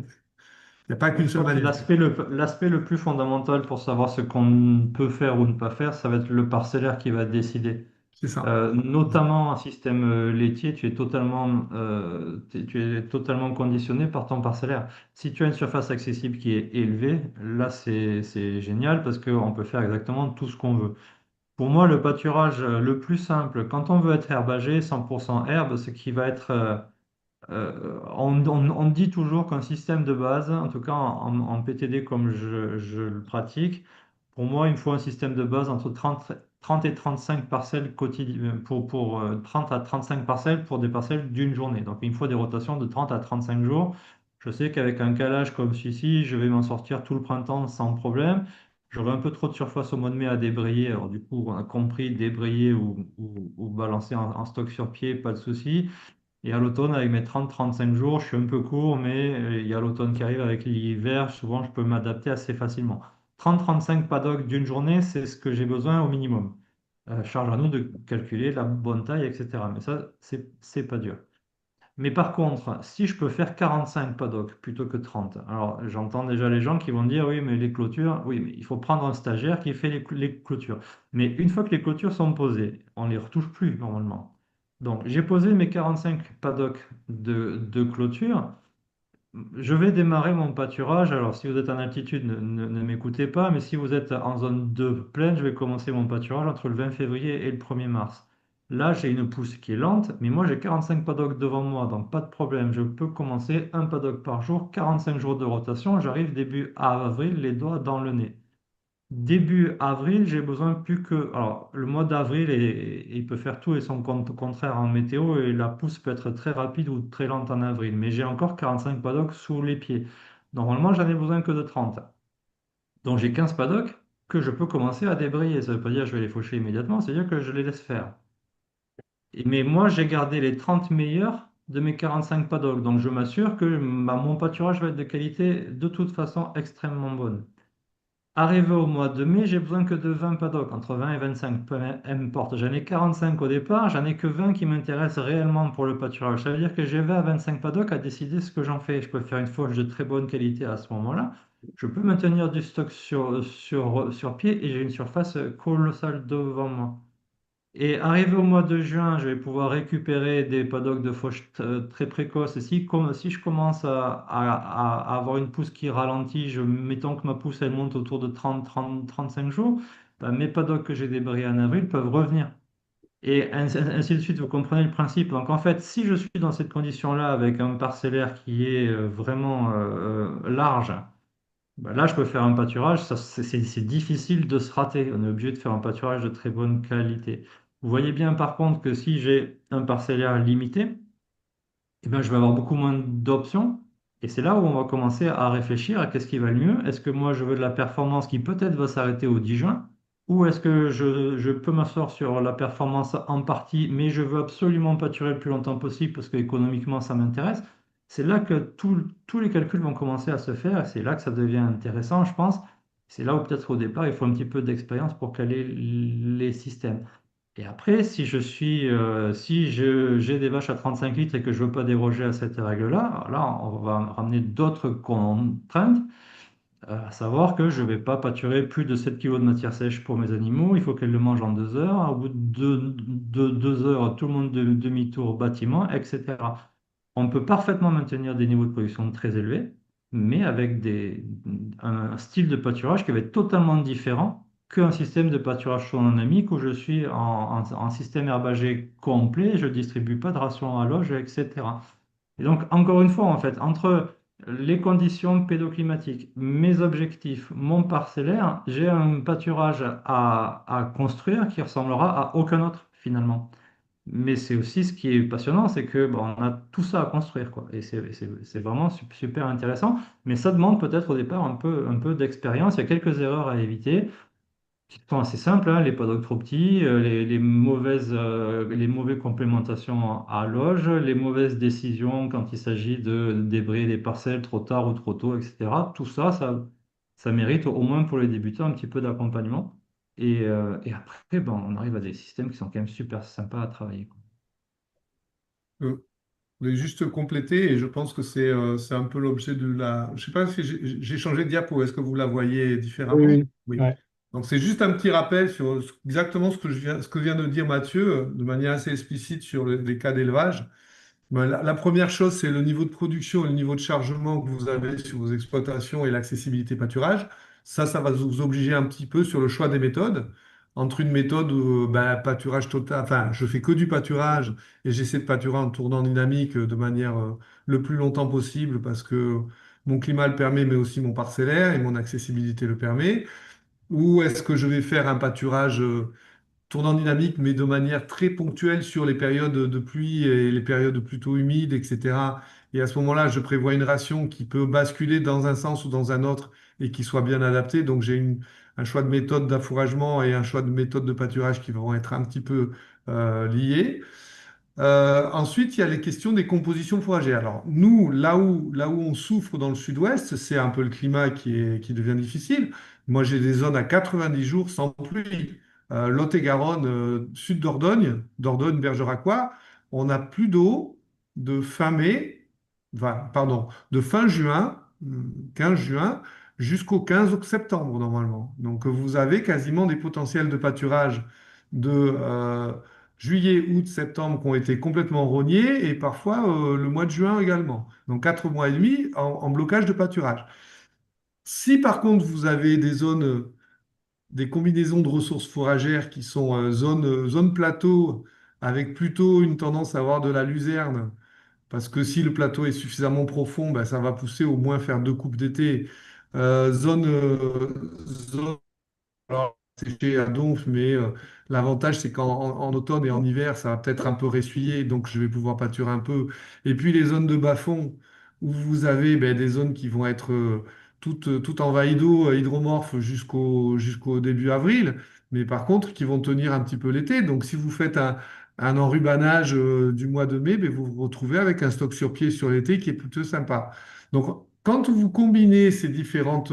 Il n'y a pas Oui, qu'une je seule crois que manière. l'aspect le plus fondamental pour savoir ce qu'on peut faire ou ne pas faire, ça va être le parcellaire qui va décider. C'est ça. Notamment un système laitier, tu es totalement conditionné par ton parcellaire. Si tu as une surface accessible qui est élevée, là c'est génial parce qu'on peut faire exactement tout ce qu'on veut. Pour moi, le pâturage le plus simple, quand on veut être herbagé, 100% herbe, ce qui va être on dit toujours qu'un système de base, en tout cas en PTD comme je le pratique, pour moi, il me faut un système de base entre 30 et 35 parcelles quotidiennes, pour 30 à 35 parcelles pour des parcelles d'une journée. Donc, il me faut des rotations de 30 à 35 jours. Je sais qu'avec un calage comme celui-ci, je vais m'en sortir tout le printemps sans problème. J'aurai un peu trop de surface au mois de mai à débrayer. Alors, du coup, on a compris débrayer ou balancer en stock sur pied, pas de souci. Et à l'automne, avec mes 30-35 jours, je suis un peu court, mais il y a l'automne qui arrive avec l'hiver. Souvent, je peux m'adapter assez facilement. 30-35 paddocks d'une journée, c'est ce que j'ai besoin au minimum. Charge à nous de calculer la bonne taille, etc. Mais ça, c'est pas dur. Mais par contre, si je peux faire 45 paddocks plutôt que 30, alors j'entends déjà les gens qui vont dire oui, mais les clôtures, oui, mais il faut prendre un stagiaire qui fait les clôtures. Mais une fois que les clôtures sont posées, on ne les retouche plus normalement. Donc j'ai posé mes 45 paddocks de clôture. Je vais démarrer mon pâturage. Alors, si vous êtes en altitude, ne m'écoutez pas, mais si vous êtes en zone de plaine, je vais commencer mon pâturage entre le 20 février et le 1er mars. Là, j'ai une pousse qui est lente, mais moi, j'ai 45 paddocks devant moi, donc pas de problème. Je peux commencer un paddock par jour, 45 jours de rotation. J'arrive début avril, les doigts dans le nez. Début avril, j'ai besoin plus que... Alors, le mois d'avril, il peut faire tout et son contraire en météo, et la pousse peut être très rapide ou très lente en avril. Mais j'ai encore 45 paddocks sous les pieds. Normalement, j'en ai besoin que de 30. Donc, j'ai 15 paddocks que je peux commencer à débrayer. Ça ne veut pas dire que je vais les faucher immédiatement, c'est-à-dire que je les laisse faire. Mais moi, j'ai gardé les 30 meilleurs de mes 45 paddocks. Donc je m'assure que mon pâturage va être de qualité de toute façon extrêmement bonne. Arrivé au mois de mai, j'ai besoin que de 20 paddocks, entre 20 et 25, peu importe. J'en ai 45 au départ, j'en ai que 20 qui m'intéressent réellement pour le pâturage. Ça veut dire que j'ai 20 à 25 paddocks à décider ce que j'en fais. Je peux faire une fauche de très bonne qualité à ce moment-là. Je peux maintenir du stock sur pied et j'ai une surface colossale devant moi. Et arrivé au mois de juin, je vais pouvoir récupérer des paddocks de fauche très précoces. Et si je commence à avoir une pousse qui ralentit, mettons que ma pousse elle monte autour de 35 jours, ben, mes paddocks que j'ai débridés en avril peuvent revenir. Et ainsi de suite, vous comprenez le principe. Donc en fait, si je suis dans cette condition-là avec un parcellaire qui est vraiment large, bah là, je peux faire un pâturage. C'est difficile de se rater. On est obligé de faire un pâturage de très bonne qualité. Vous voyez bien, par contre, que si j'ai un parcellaire limité, eh ben, je vais avoir beaucoup moins d'options. Et c'est là où on va commencer à réfléchir à qu'est-ce qui va le mieux. Est-ce que moi, je veux de la performance qui peut-être va s'arrêter au 10 juin? Ou est-ce que je peux m'asseoir sur la performance en partie, mais je veux absolument pâturer le plus longtemps possible parce que économiquement, ça m'intéresse? C'est là que tous les calculs vont commencer à se faire. Et c'est là que ça devient intéressant, je pense. C'est là où peut-être au départ, il faut un petit peu d'expérience pour caler les systèmes. Et après, si j'ai des vaches à 35 litres et que je ne veux pas déroger à cette règle-là, là, on va ramener d'autres contraintes, à savoir que je ne vais pas pâturer plus de 7 kilos de matière sèche pour mes animaux. Il faut qu'elles le mangent en 2 heures. Au bout de 2 heures, tout le monde demi-tour bâtiment, etc. On peut parfaitement maintenir des niveaux de production très élevés, mais avec un style de pâturage qui va être totalement différent qu'un système de pâturage dynamique où je suis en système herbager complet, je ne distribue pas de ration à loge, etc. Et donc, encore une fois, en fait, entre les conditions pédoclimatiques, mes objectifs, mon parcellaire, j'ai un pâturage à construire qui ressemblera à aucun autre, finalement. Mais c'est aussi ce qui est passionnant, c'est que bon, on a tout ça à construire, quoi. Et c'est vraiment super intéressant. Mais ça demande peut-être au départ un peu d'expérience. Il y a quelques erreurs à éviter qui sont assez simples, hein, les paddocks trop petits, les mauvaises complémentations à loge, les mauvaises décisions quand il s'agit de débrayer des parcelles trop tard ou trop tôt, etc. Tout ça, ça mérite au moins pour les débutants un petit peu d'accompagnement. Et après, ben, on arrive à des systèmes qui sont quand même super sympas à travailler, quoi. Euh, Je voulais juste compléter et je pense que c'est un peu l'objet de la. Je sais pas si j'ai changé de diapo. Est-ce que vous la voyez Oui, différemment? oui. Oui. Ouais. Donc c'est juste un petit rappel sur exactement ce que vient de dire Mathieu, de manière assez explicite sur les cas d'élevage. Ben, la première chose, c'est le niveau de production et le niveau de chargement que vous avez sur vos exploitations et l'accessibilité pâturage. Ça va vous obliger un petit peu sur le choix des méthodes. Entre une méthode ben, pâturage total, enfin, je fais que du pâturage et j'essaie de pâturer en tournant dynamique de manière le plus longtemps possible parce que mon climat le permet, mais aussi mon parcellaire et mon accessibilité le permet. Ou est-ce que je vais faire un pâturage tournant dynamique, mais de manière très ponctuelle sur les périodes de pluie et les périodes plutôt humides, etc. Et à ce moment-là, je prévois une ration qui peut basculer dans un sens ou dans un autre et qui soit bien adaptée. Donc j'ai un choix de méthode d'affouragement et un choix de méthode de pâturage qui vont être un petit peu liés. Ensuite, il y a les questions des compositions fourragères. Alors, nous, là où on souffre dans le sud-ouest, c'est un peu le climat qui devient difficile. Moi, j'ai des zones à 90 jours sans pluie. Lot-et-Garonne, sud d'Ordogne, Dordogne, Bergeracois, on n'a plus d'eau de fin mai, pardon, de fin juin, 15 juin, jusqu'au 15 septembre, normalement. Donc, vous avez quasiment des potentiels de pâturage de juillet, août, septembre qui ont été complètement rognés et parfois le mois de juin également. Donc 4 mois et demi en blocage de pâturage. Si par contre vous avez des zones, des combinaisons de ressources fourragères qui sont zone plateau avec plutôt une tendance à avoir de la luzerne, parce que si le plateau est suffisamment profond, ben, ça va pousser au moins faire 2 coupes d'été. Zone alors, séché à donf, mais l'avantage, c'est en automne et en hiver, ça va peut-être un peu ressuyer, donc je vais pouvoir pâturer un peu. Et puis les zones de bas-fond, où vous avez ben, des zones qui vont être toutes envahies d'eau, hydromorphes jusqu'au début avril, mais par contre qui vont tenir un petit peu l'été. Donc si vous faites un enrubanage du mois de mai, ben, vous vous retrouvez avec un stock sur pied sur l'été qui est plutôt sympa. Donc, quand vous combinez ces différentes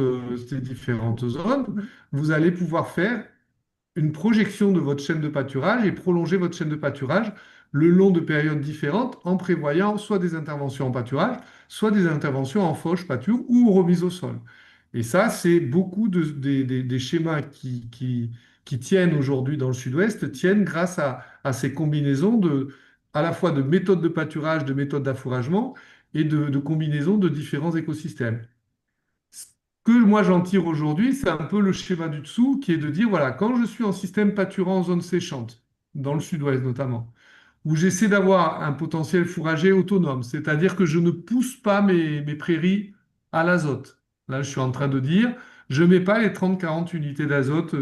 zones, vous allez pouvoir faire une projection de votre chaîne de pâturage et prolonger votre chaîne de pâturage le long de périodes différentes en prévoyant soit des interventions en pâturage, soit des interventions en fauche, pâture ou remise au sol. Et ça, c'est beaucoup des schémas qui tiennent aujourd'hui dans le sud-ouest, tiennent grâce à ces combinaisons à la fois de méthodes de pâturage, de méthodes d'affouragement et de combinaisons de différents écosystèmes. Ce que moi j'en tire aujourd'hui, c'est un peu le schéma du dessous qui est de dire, voilà, quand je suis en système pâturant en zone séchante, dans le sud-ouest notamment, où j'essaie d'avoir un potentiel fourrager autonome, c'est-à-dire que je ne pousse pas mes prairies à l'azote. Là, je suis en train de dire, je ne mets pas les 30-40 unités d'azote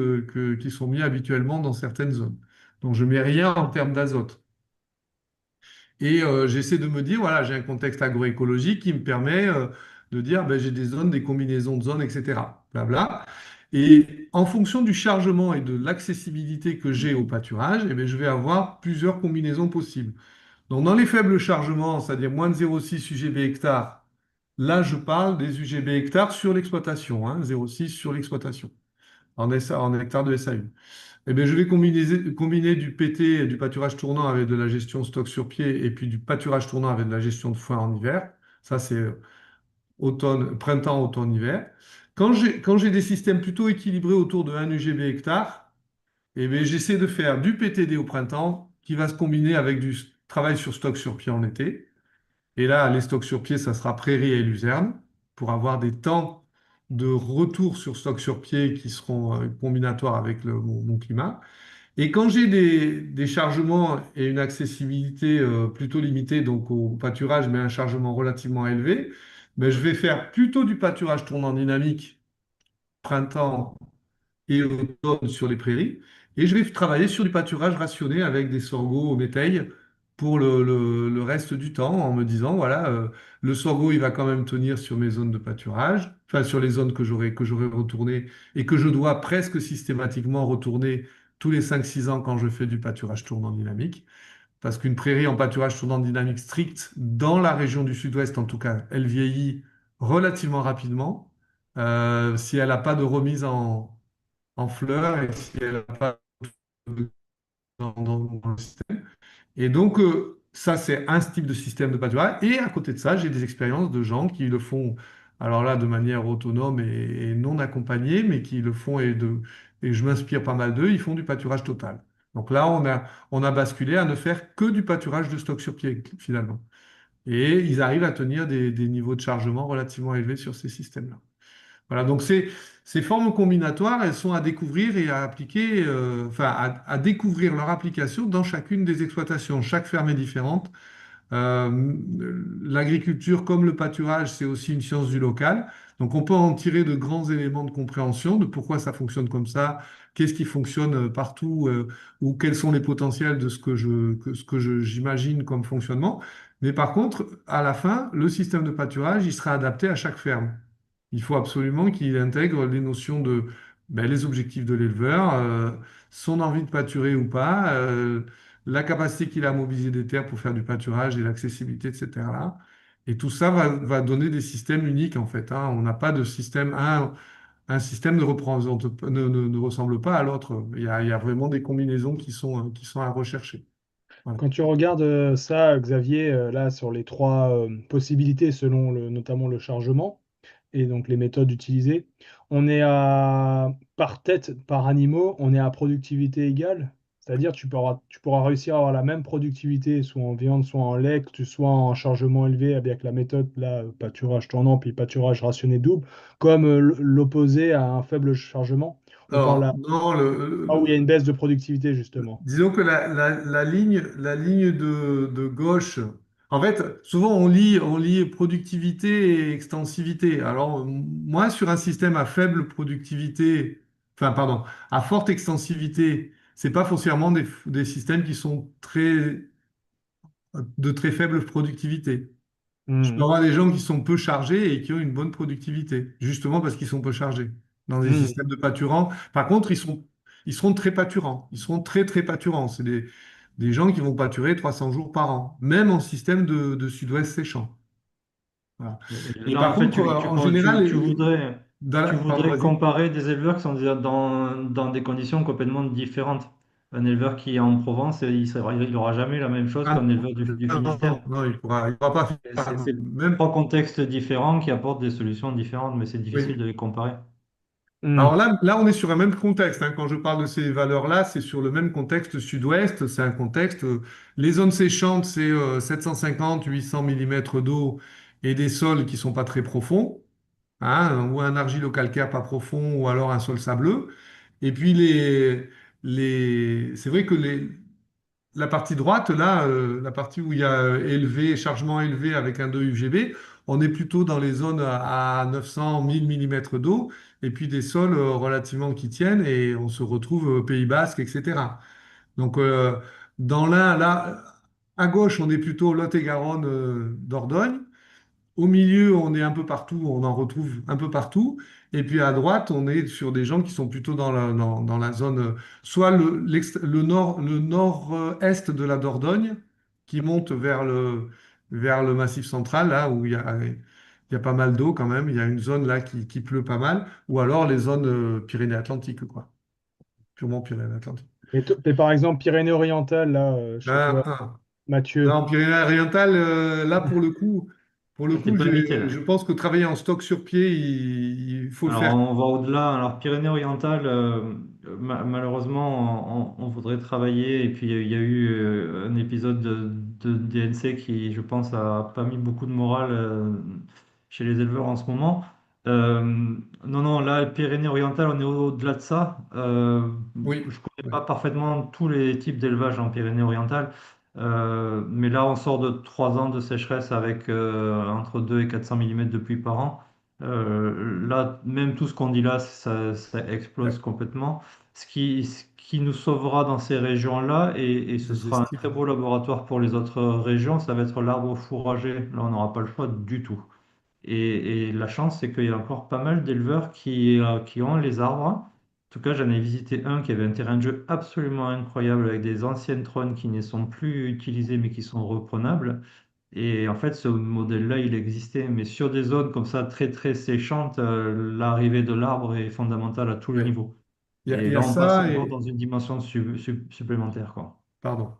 qui sont mis habituellement dans certaines zones. Donc, je ne mets rien en termes d'azote. Et j'essaie de me dire, voilà, j'ai un contexte agroécologique qui me permet de dire, ben, j'ai des zones, des combinaisons de zones, etc. Blabla. Et en fonction du chargement et de l'accessibilité que j'ai au pâturage, eh ben, je vais avoir plusieurs combinaisons possibles. Donc, dans les faibles chargements, c'est-à-dire moins de 0,6 UGB hectare, là, je parle des UGB hectares sur l'exploitation, hein, 0,6 sur l'exploitation, en hectare de SAU. Eh bien, je vais combiner du PT, du pâturage tournant avec de la gestion stock sur pied, et puis du pâturage tournant avec de la gestion de foin en hiver. Ça, c'est automne, printemps, automne, hiver. Quand j'ai des systèmes plutôt équilibrés autour de 1 UGB hectare, eh bien, j'essaie de faire du PTD au printemps qui va se combiner avec du travail sur stock sur pied en été. Et là, les stocks sur pied, ça sera prairie et luzerne pour avoir des temps de retour sur stock sur pied qui seront combinatoires avec mon climat. Et quand j'ai des chargements et une accessibilité plutôt limitée donc au pâturage, mais un chargement relativement élevé, ben, je vais faire plutôt du pâturage tournant dynamique printemps et automne sur les prairies. Et je vais travailler sur du pâturage rationné avec des sorgho au métail pour le reste du temps en me disant, voilà, le sorgho, il va quand même tenir sur mes zones de pâturage, enfin sur les zones que j'aurai retournées et que je dois presque systématiquement retourner tous les 5-6 ans quand je fais du pâturage tournant dynamique. Parce qu'une prairie en pâturage tournant dynamique strict, dans la région du sud-ouest en tout cas, elle vieillit relativement rapidement. Si elle n'a pas de remise en fleurs et si elle n'a pas de- dans le système. Et donc, ça, c'est un type de système de pâturage. Et à côté de ça, j'ai des expériences de gens qui le font, alors là, de manière autonome et non accompagnée, mais qui le font et je m'inspire pas mal d'eux, ils font du pâturage total. Donc là, on a basculé à ne faire que du pâturage de stock sur pied, finalement. Et ils arrivent à tenir des niveaux de chargement relativement élevés sur ces systèmes-là. Voilà, donc ces formes combinatoires, elles sont à découvrir et à appliquer, enfin à découvrir leur application dans chacune des exploitations. Chaque ferme est différente. L'agriculture, comme le pâturage, c'est aussi une science du local. Donc on peut en tirer de grands éléments de compréhension de pourquoi ça fonctionne comme ça, qu'est-ce qui fonctionne partout, ou quels sont les potentiels de j'imagine comme fonctionnement. Mais par contre, à la fin, le système de pâturage, il sera adapté à chaque ferme. Il faut absolument qu'il intègre les notions les objectifs de l'éleveur, son envie de pâturer ou pas, la capacité qu'il a à mobiliser des terres pour faire du pâturage et l'accessibilité de ces terres-là. Et tout ça va donner des systèmes uniques en fait, hein. On n'a pas de système, un système ne ressemble pas à l'autre. Il y a vraiment des combinaisons qui sont à rechercher. Voilà. Quand tu regardes ça, Xavier, là, sur les trois possibilités selon notamment le chargement et donc les méthodes utilisées, on est par tête, par animaux, on est à productivité égale. C'est-à-dire tu pourras réussir à avoir la même productivité, soit en viande, soit en lait, que tu sois en chargement élevé avec la méthode là, pâturage tournant, puis pâturage rationné double, comme l'opposé à un faible chargement. On parle Alors, là, non, là où il y a une baisse de productivité, justement. disons que la ligne de gauche, en fait, souvent on lit productivité et extensivité. Alors, moi, sur un système à faible productivité, enfin, pardon, à forte extensivité, c'est pas foncièrement des systèmes qui sont de très faible productivité. Je peux Mhm. avoir des gens qui sont peu chargés et qui ont une bonne productivité, justement parce qu'ils sont peu chargés. Dans des Mhm. systèmes de pâturants, par contre, ils seront très pâturants. Ils seront très, très pâturants. des gens qui vont pâturer 300 jours par an, même en système de sud-ouest séchant. Voilà. Et Et là, par en fait, contre, en général, tu pardon, voudrais vas-y. comparer des éleveurs qui sont déjà dans des conditions complètement différentes. Un éleveur qui est en Provence, il n'aura jamais la même chose qu'un Ah, éleveur du non, Finistère. non, non, il pourra pas faire C'est même. trois contextes différents qui apportent des solutions différentes, mais c'est difficile Oui. de les comparer. Alors Hmm. là, on est sur un même contexte, hein. Quand je parle de ces valeurs-là, c'est sur le même contexte sud-ouest. C'est un contexte. Les zones séchantes, c'est 750-800 mm d'eau et des sols qui sont pas très profonds, hein, ou un argilo-calcaire pas profond, ou alors un sol sableux. Et puis c'est vrai que la partie droite, là, la partie où il y a chargement élevé avec un 2 UGB, on est plutôt dans les zones à 900, 1000 mm d'eau, et puis des sols relativement qui tiennent, et on se retrouve au Pays Basque, etc. Donc, là, à gauche, on est plutôt Lot-et-Garonne, Dordogne. Au milieu, on est un peu partout, on en retrouve un peu partout. Et puis à droite, on est sur des gens qui sont plutôt dans la zone, soit le nord-est de la Dordogne, qui monte vers le Massif central, là où il y a pas mal d'eau quand même. Il y a une zone là qui pleut pas mal. Ou alors les zones Pyrénées-Atlantiques, quoi. Purement Pyrénées-Atlantiques. Et par exemple, Pyrénées-Orientales, là, chez Ah, toi, ah. Mathieu. Non, Pyrénées-Orientales, là, pour le T'es coup, pas limité là. je pense que travailler en stock sur pied, il faut le Alors, faire. on va au-delà. Alors, Pyrénées-Orientales, malheureusement, on voudrait travailler. Et puis, il y a eu un épisode de DNC qui, je pense, a pas mis beaucoup de morale chez les éleveurs en ce moment. Euh, non, non, là, Pyrénées-Orientales, on est au-delà de ça. Oui, Je connais oui, pas parfaitement tous les types d'élevage en Pyrénées-Orientales. Mais là, on sort de 3 ans de sécheresse avec entre 2 et 400 millimètres de pluie par an. Là, même tout ce qu'on dit là, ça explose complètement. Ce qui nous sauvera dans ces régions-là, et ce les sera un estives. très beau laboratoire pour les autres régions, ça va être l'arbre fourragé. Là, on n'aura pas le choix du tout. Et la chance, c'est qu'il y a encore pas mal d'éleveurs qui ont les arbres. En tout cas, j'en ai visité un qui avait un terrain de jeu absolument incroyable avec des anciennes trônes qui ne sont plus utilisées mais qui sont reprenables. Et en fait, ce modèle-là, il existait, mais sur des zones comme ça très très séchantes, l'arrivée de l'arbre est fondamentale à tous les Oui. niveaux. Il Et y a là, on passe ça encore et, dans une dimension supplémentaire, quoi. pardon.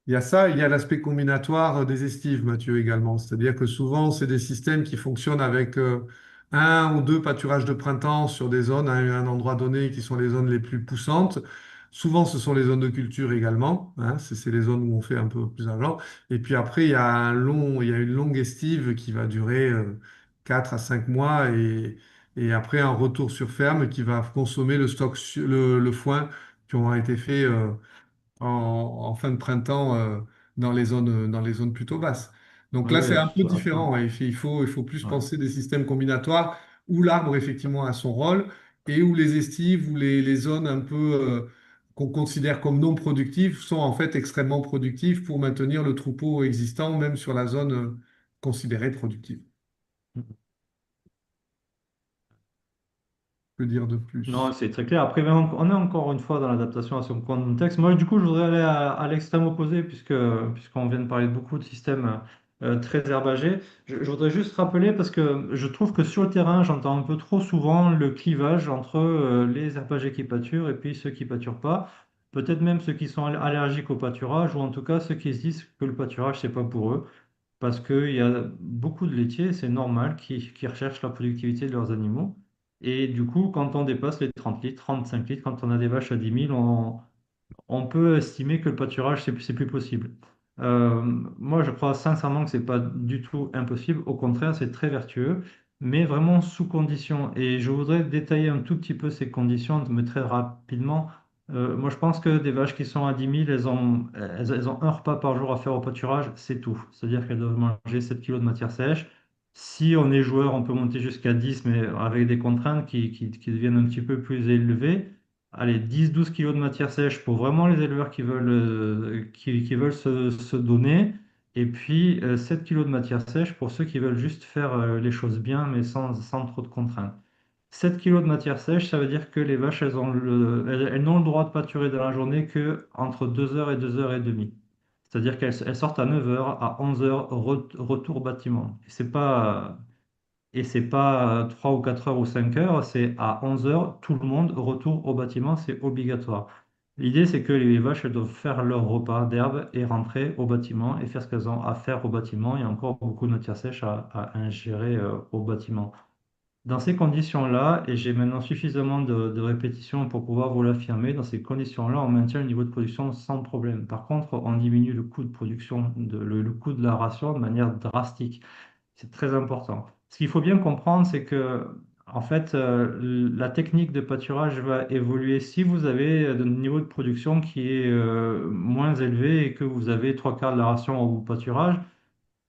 Il y a ça, il y a l'aspect combinatoire des estives, Mathieu, également. C'est-à-dire que souvent, c'est des systèmes qui fonctionnent avec un ou deux pâturages de printemps sur des zones à un endroit donné qui sont les zones les plus poussantes. Souvent, ce sont les zones de culture également, hein. C'est les zones où on fait un peu plus d'argent. Et puis après, il y a une longue estive qui va durer 4 à 5 mois et après un retour sur ferme qui va consommer le stock, le foin qui ont été faits en fin de printemps dans les zones plutôt basses. Donc Oui, là, c'est oui, un peu tout à fait. différent, ouais. Il faut plus Ouais. penser des systèmes combinatoires où l'arbre, effectivement, a son rôle et où les estives ou les zones un peu qu'on considère comme non productives sont en fait extrêmement productives pour maintenir le troupeau existant, même sur la zone considérée productive. Que dire de Non, plus? c'est très clair. Après, ben, on est encore une fois dans l'adaptation à son contexte. Moi, du coup, je voudrais aller à l'extrême opposé, puisqu'on vient de parler de beaucoup de systèmes très herbagés. Je voudrais juste rappeler, parce que je trouve que sur le terrain, j'entends un peu trop souvent le clivage entre les herbagés qui pâturent et puis ceux qui pâturent pas. Peut-être même ceux qui sont allergiques au pâturage, ou en tout cas ceux qui se disent que le pâturage, c'est pas pour eux. Parce qu'il y a beaucoup de laitiers, c'est normal, qui recherchent la productivité de leurs animaux. Et du coup, quand on dépasse les 30 litres, 35 litres, quand on a des vaches à 10 000, on peut estimer que le pâturage, c'est plus possible. Euh, Moi, je crois sincèrement que c'est pas du tout impossible. Au contraire, c'est très vertueux, mais vraiment sous condition. Et je voudrais détailler un tout petit peu ces conditions, mais très rapidement. Moi, je pense que des vaches qui sont à 10 000, elles ont un repas par jour à faire au pâturage, c'est tout. C'est-à-dire qu'elles doivent manger 7 kilos de matière sèche. Si on est joueur, on peut monter jusqu'à 10, mais avec des contraintes qui deviennent un petit peu plus élevées. Allez, 10-12 kilos de matière sèche pour vraiment les éleveurs qui veulent se donner. Et puis 7 kilos de matière sèche pour ceux qui veulent juste faire les choses bien, mais sans trop de contraintes. 7 kilos de matière sèche, ça veut dire que les vaches, elles n'ont le droit de pâturer dans la journée que entre 2 heures et 2 heures et demie. C'est-à-dire qu'elles sortent à 9 heures, à 11 heures, retour bâtiment. Et c'est pas 3 ou 4 heures ou 5 heures, c'est à 11 heures, tout le monde retour au bâtiment, c'est obligatoire. L'idée, c'est que les vaches, elles doivent faire leur repas d'herbe et rentrer au bâtiment et faire ce qu'elles ont à faire au bâtiment. Il y a encore beaucoup de matière sèche à ingérer au bâtiment. Dans ces conditions-là, et j'ai maintenant suffisamment de répétitions pour pouvoir vous l'affirmer, dans ces conditions-là, on maintient le niveau de production sans problème. Par contre, on diminue le coût de production, le coût de la ration de manière drastique. C'est très important. Ce qu'il faut bien comprendre, c'est que, en fait, la technique de pâturage va évoluer. Si vous avez un niveau de production qui est moins élevé et que vous avez trois quarts de la ration au pâturage,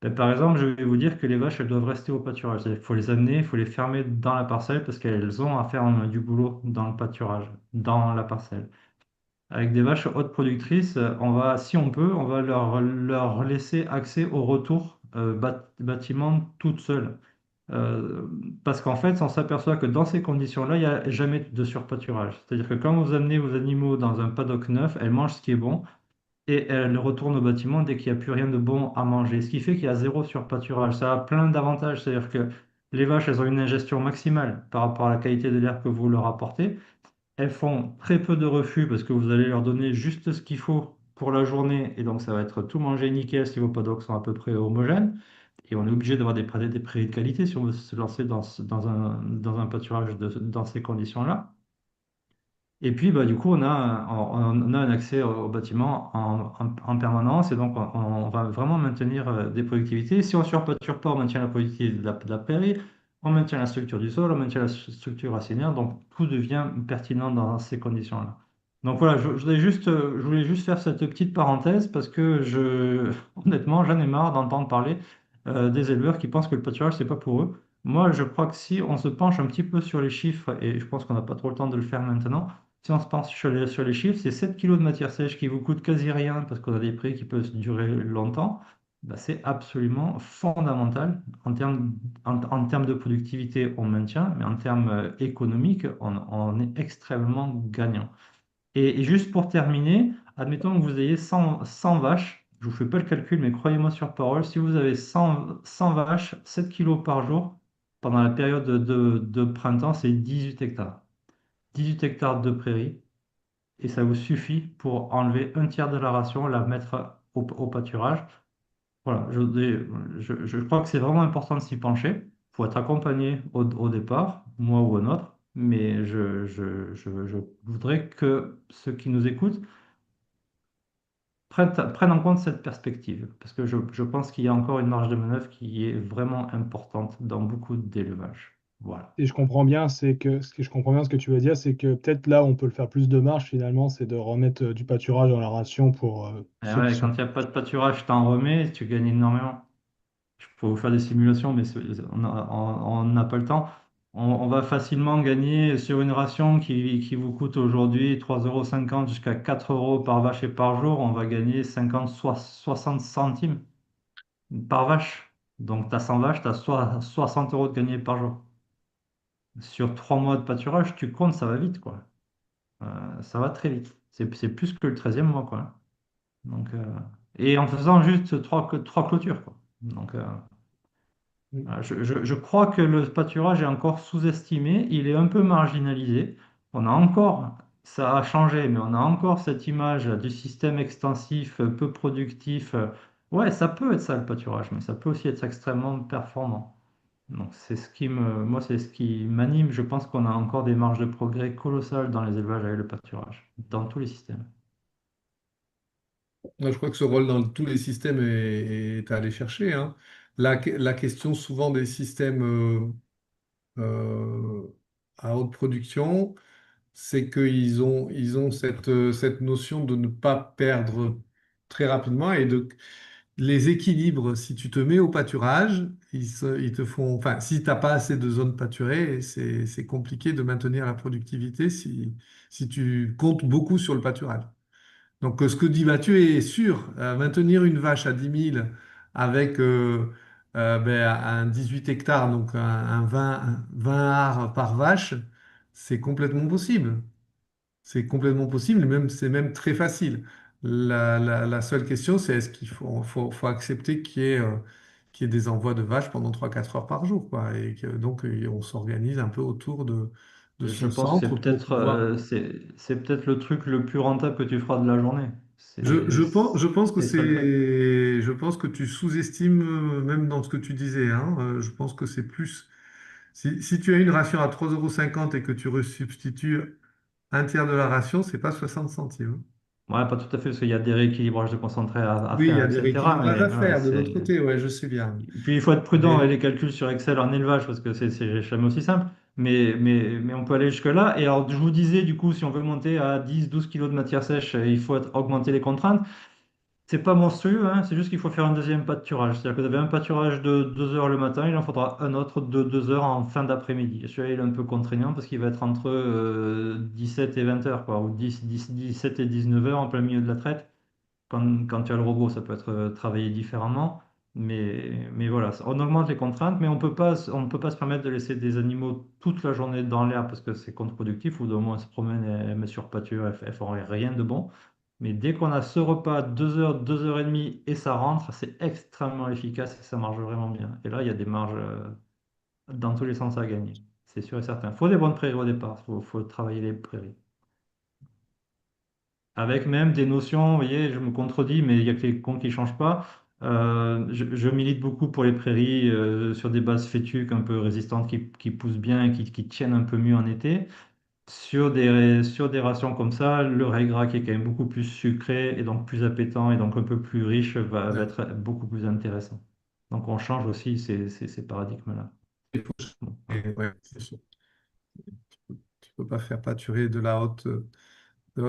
ben, par exemple, je vais vous dire que les vaches, elles doivent rester au pâturage. Il faut les amener, il faut les fermer dans la parcelle parce qu'elles ont à faire du boulot dans le pâturage, dans la parcelle. Avec des vaches hautes productrices, on va, si on peut, on va leur laisser accès au retour bâtiment toute seule. Euh, Parce qu'en fait, on s'aperçoit que dans ces conditions-là, il n'y a jamais de surpâturage. C'est-à-dire que quand vous amenez vos animaux dans un paddock neuf, elles mangent ce qui est bon et elles retournent au bâtiment dès qu'il n'y a plus rien de bon à manger. Ce qui fait qu'il y a zéro surpâturage. Ça a plein d'avantages. C'est-à-dire que les vaches, elles ont une ingestion maximale par rapport à la qualité de l'air que vous leur apportez. Elles font très peu de refus parce que vous allez leur donner juste ce qu'il faut pour la journée et donc ça va être tout manger nickel si vos paddocks sont à peu près homogènes. Et on est obligé d'avoir des prairies de qualité si on veut se lancer dans un pâturage dans ces conditions-là. Et puis, bah, du coup, on a un accès au bâtiment en permanence et donc on va vraiment maintenir des productivités. Si on ne surpâture pas, on maintient la productivité de la prairie, on maintient la structure du sol, on maintient la structure racinaire, donc tout devient pertinent dans ces conditions-là. Donc voilà, je voulais juste faire cette petite parenthèse parce que honnêtement, j'en ai marre d'entendre parler des éleveurs qui pensent que le pâturage, c'est pas pour eux. Moi, je crois que si on se penche un petit peu sur les chiffres, et je pense qu'on n'a pas trop le temps de le faire maintenant, si on se penche sur les chiffres, c'est 7 kilos de matière sèche qui vous coûte quasi rien parce qu'on a des prix qui peuvent durer longtemps. Bah, c'est absolument fondamental en termes de productivité, on maintient, mais en termes économiques, on est extrêmement gagnant. Et juste pour terminer, admettons que vous ayez 100 vaches, je ne vous fais pas le calcul, mais croyez-moi sur parole, si vous avez 100 vaches, 7 kilos par jour, pendant la période de printemps, c'est 18 hectares. 18 hectares de prairie et ça vous suffit pour enlever un tiers de la ration, la mettre au pâturage. Voilà, je crois que c'est vraiment important de s'y pencher. Il faut être accompagné au départ, moi ou un autre, mais je voudrais que ceux qui nous écoutent prennent en compte cette perspective, parce que je pense qu'il y a encore une marge de manœuvre qui est vraiment importante dans beaucoup d'élevages. Voilà. Et je comprends bien, c'est que ce que je comprends bien ce que tu veux dire, c'est que peut-être là où on peut le faire plus de marge finalement, c'est de remettre du pâturage dans la ration pour Et ceux qui ouais, quand sont. il n'y a pas de pâturage, t'en remets, tu gagnes énormément. Je peux vous faire des simulations, mais on n'a pas le temps. On va facilement gagner sur une ration qui vous coûte aujourd'hui 3,50 € jusqu'à 4 euros par vache et par jour. On va gagner 50, 60 centimes par vache. Donc, tu as 100 vaches, tu as 60 euros de gagné par jour. Sur 3 mois de pâturage, tu comptes, ça va vite, quoi. Ça va très vite. C'est plus que le 13e mois, quoi. Donc, et en faisant juste trois clôtures, quoi. Donc, je crois que le pâturage est encore sous-estimé, il est un peu marginalisé. On a encore, ça a changé, mais on a encore cette image du système extensif, peu productif. Ouais, ça peut être ça le pâturage, mais ça peut aussi être extrêmement performant. Donc moi, c'est ce qui m'anime. Je pense qu'on a encore des marges de progrès colossales dans les élevages avec le pâturage, dans tous les systèmes. Moi, je crois que ce rôle dans tous les systèmes est à aller chercher, hein. La question souvent des systèmes à haute production, c'est qu'ils ont cette notion de ne pas perdre très rapidement et de les équilibres. Si tu te mets au pâturage, ils te font, enfin, si tu n'as pas assez de zones pâturées, c'est compliqué de maintenir la productivité si tu comptes beaucoup sur le pâturage. Donc, ce que dit Mathieu est sûr. Maintenir une vache à 10 000 avec ben, un 18 hectares, donc un 20 arts par vache, c'est complètement possible. C'est complètement possible, même, c'est même très facile. La seule question, c'est est-ce faut accepter qu'il y ait des envois de vaches pendant 3 4 heures par jour, quoi. Et que, donc, on s'organise un peu autour de Je ce pense que centre pour pouvoir. c'est peut-être le truc le plus rentable que tu feras de la journée. Je pense que C'est ça le truc. je pense que tu sous-estimes même dans ce que tu disais, hein. Je pense que c'est plus. Si tu as une ration à 3,50 € et que tu resubstitues un tiers de la ration, c'est pas 60 centimes. Ouais, pas tout à fait, parce qu'il y a des rééquilibrages de concentré à Oui, il y faire, a des etc. rééquilibrages Mais à voilà, faire de l'autre c'est. côté, ouais, je sais bien. Et puis il faut être prudent avec Mais les calculs sur Excel en élevage, parce que c'est jamais aussi simple. Mais on peut aller jusque-là. Et alors, je vous disais, du coup, si on veut monter à 10 12 kilos de matière sèche, il faut augmenter les contraintes. C'est pas monstrueux, hein, c'est juste qu'il faut faire un deuxième pâturage. C'est-à-dire que vous avez un pâturage de 2 heures le matin, il en faudra un autre de 2 heures en fin d'après-midi. Et celui-là, il est un peu contraignant parce qu'il va être entre 17 et 20 heures, quoi, ou 17 et 19 heures en plein milieu de la traite. Quand tu as le robot, ça peut être travaillé différemment. Mais voilà, on augmente les contraintes, mais on ne peut pas se permettre de laisser des animaux toute la journée dans l'air parce que c'est contre-productif, ou au moins elles se promènent et elles mettent sur pâture, elles font rien de bon. Mais dès qu'on a ce repas, 2 heures, 2 heures et demie, et ça rentre, c'est extrêmement efficace et ça marche vraiment bien. Et là, il y a des marges dans tous les sens à gagner. C'est sûr et certain. Il faut des bonnes prairies au départ, faut travailler les prairies. Avec même des notions, vous voyez, je me contredis, mais il y a que les cons qui ne changent pas. Je milite beaucoup pour les prairies sur des bases fétuques un peu résistantes qui poussent bien et qui tiennent un peu mieux en été. Sur des rations comme ça, le raie gras qui est quand même beaucoup plus sucré et donc plus appétant et donc un peu plus riche va ouais, être beaucoup plus intéressant. Donc on change aussi ces paradigmes-là. il faut Bon, voilà. changer, ouais, c'est sûr. Tu peux pas faire pâturer de la haute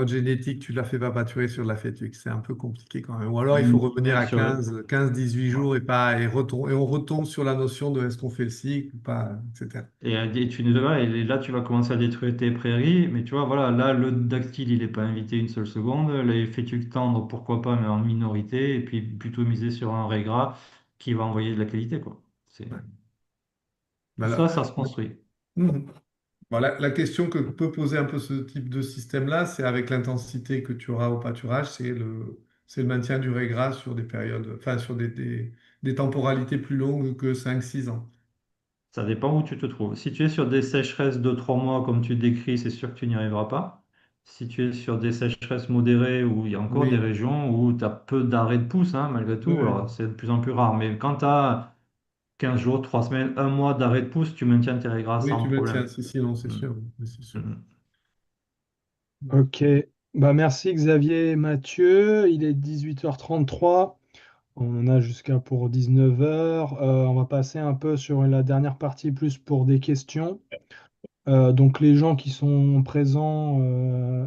génétique, tu la fais pas pâturer sur de la fétuque. C'est un peu compliqué quand même. Ou alors il faut Ni revenir même à sur. 18 Ouais. jours et on retombe sur la notion de est-ce qu'on fait le cycle ou pas, etc. Et là, tu vas commencer à détruire tes prairies, mais tu vois, voilà, là, le dactyle, il n'est pas invité une seule seconde. Les fétuques tendres, pourquoi pas, mais en minorité, et puis plutôt miser sur un raie gras qui va envoyer de la qualité, quoi. Ouais. Tout Voilà. ça, ça se construit. Mhm. Voilà, la question que peut poser un peu ce type de système-là, c'est avec l'intensité que tu auras au pâturage, c'est le maintien du régras sur des périodes, enfin sur des temporalités plus longues que 5 6 ans. Ça dépend où tu te trouves. Si tu es sur des sécheresses de 3 mois, comme tu décris, c'est sûr que tu n'y arriveras pas. Si tu es sur des sécheresses modérées, où il y a encore des Oui, régions où tu as peu d'arrêts de pouce, hein, malgré oui, tout, oui. alors c'est de plus en plus rare. Mais quand tu as 15 jours, 3 semaines, un mois d'arrêt de pouce, tu maintiens tes régras Oui, sans tu maintiens, problème. si, non, c'est Mm, sûr, oui, c'est mm, sûr. mm. Ok, bah merci Xavier et Mathieu, il est 18h33. On en a jusqu'à pour 19h. On va passer un peu sur la dernière partie plus pour des questions. Donc les gens qui sont présents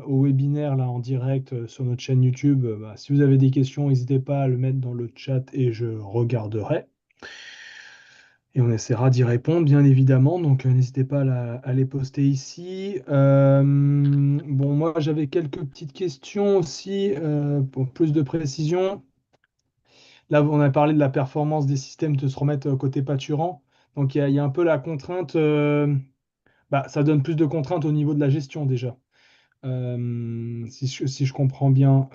au webinaire là en direct sur notre chaîne YouTube, bah, si vous avez des questions, n'hésitez pas à le mettre dans le chat et je regarderai. Et on essaiera d'y répondre, bien évidemment. Donc n'hésitez pas à les poster ici. Bon, moi j'avais quelques petites questions aussi pour plus de précision. Là, on a parlé de la performance des systèmes de se remettre côté pâturant. Donc il y a un peu la contrainte. Bah, ça donne plus de contraintes au niveau de la gestion déjà. Si je comprends bien.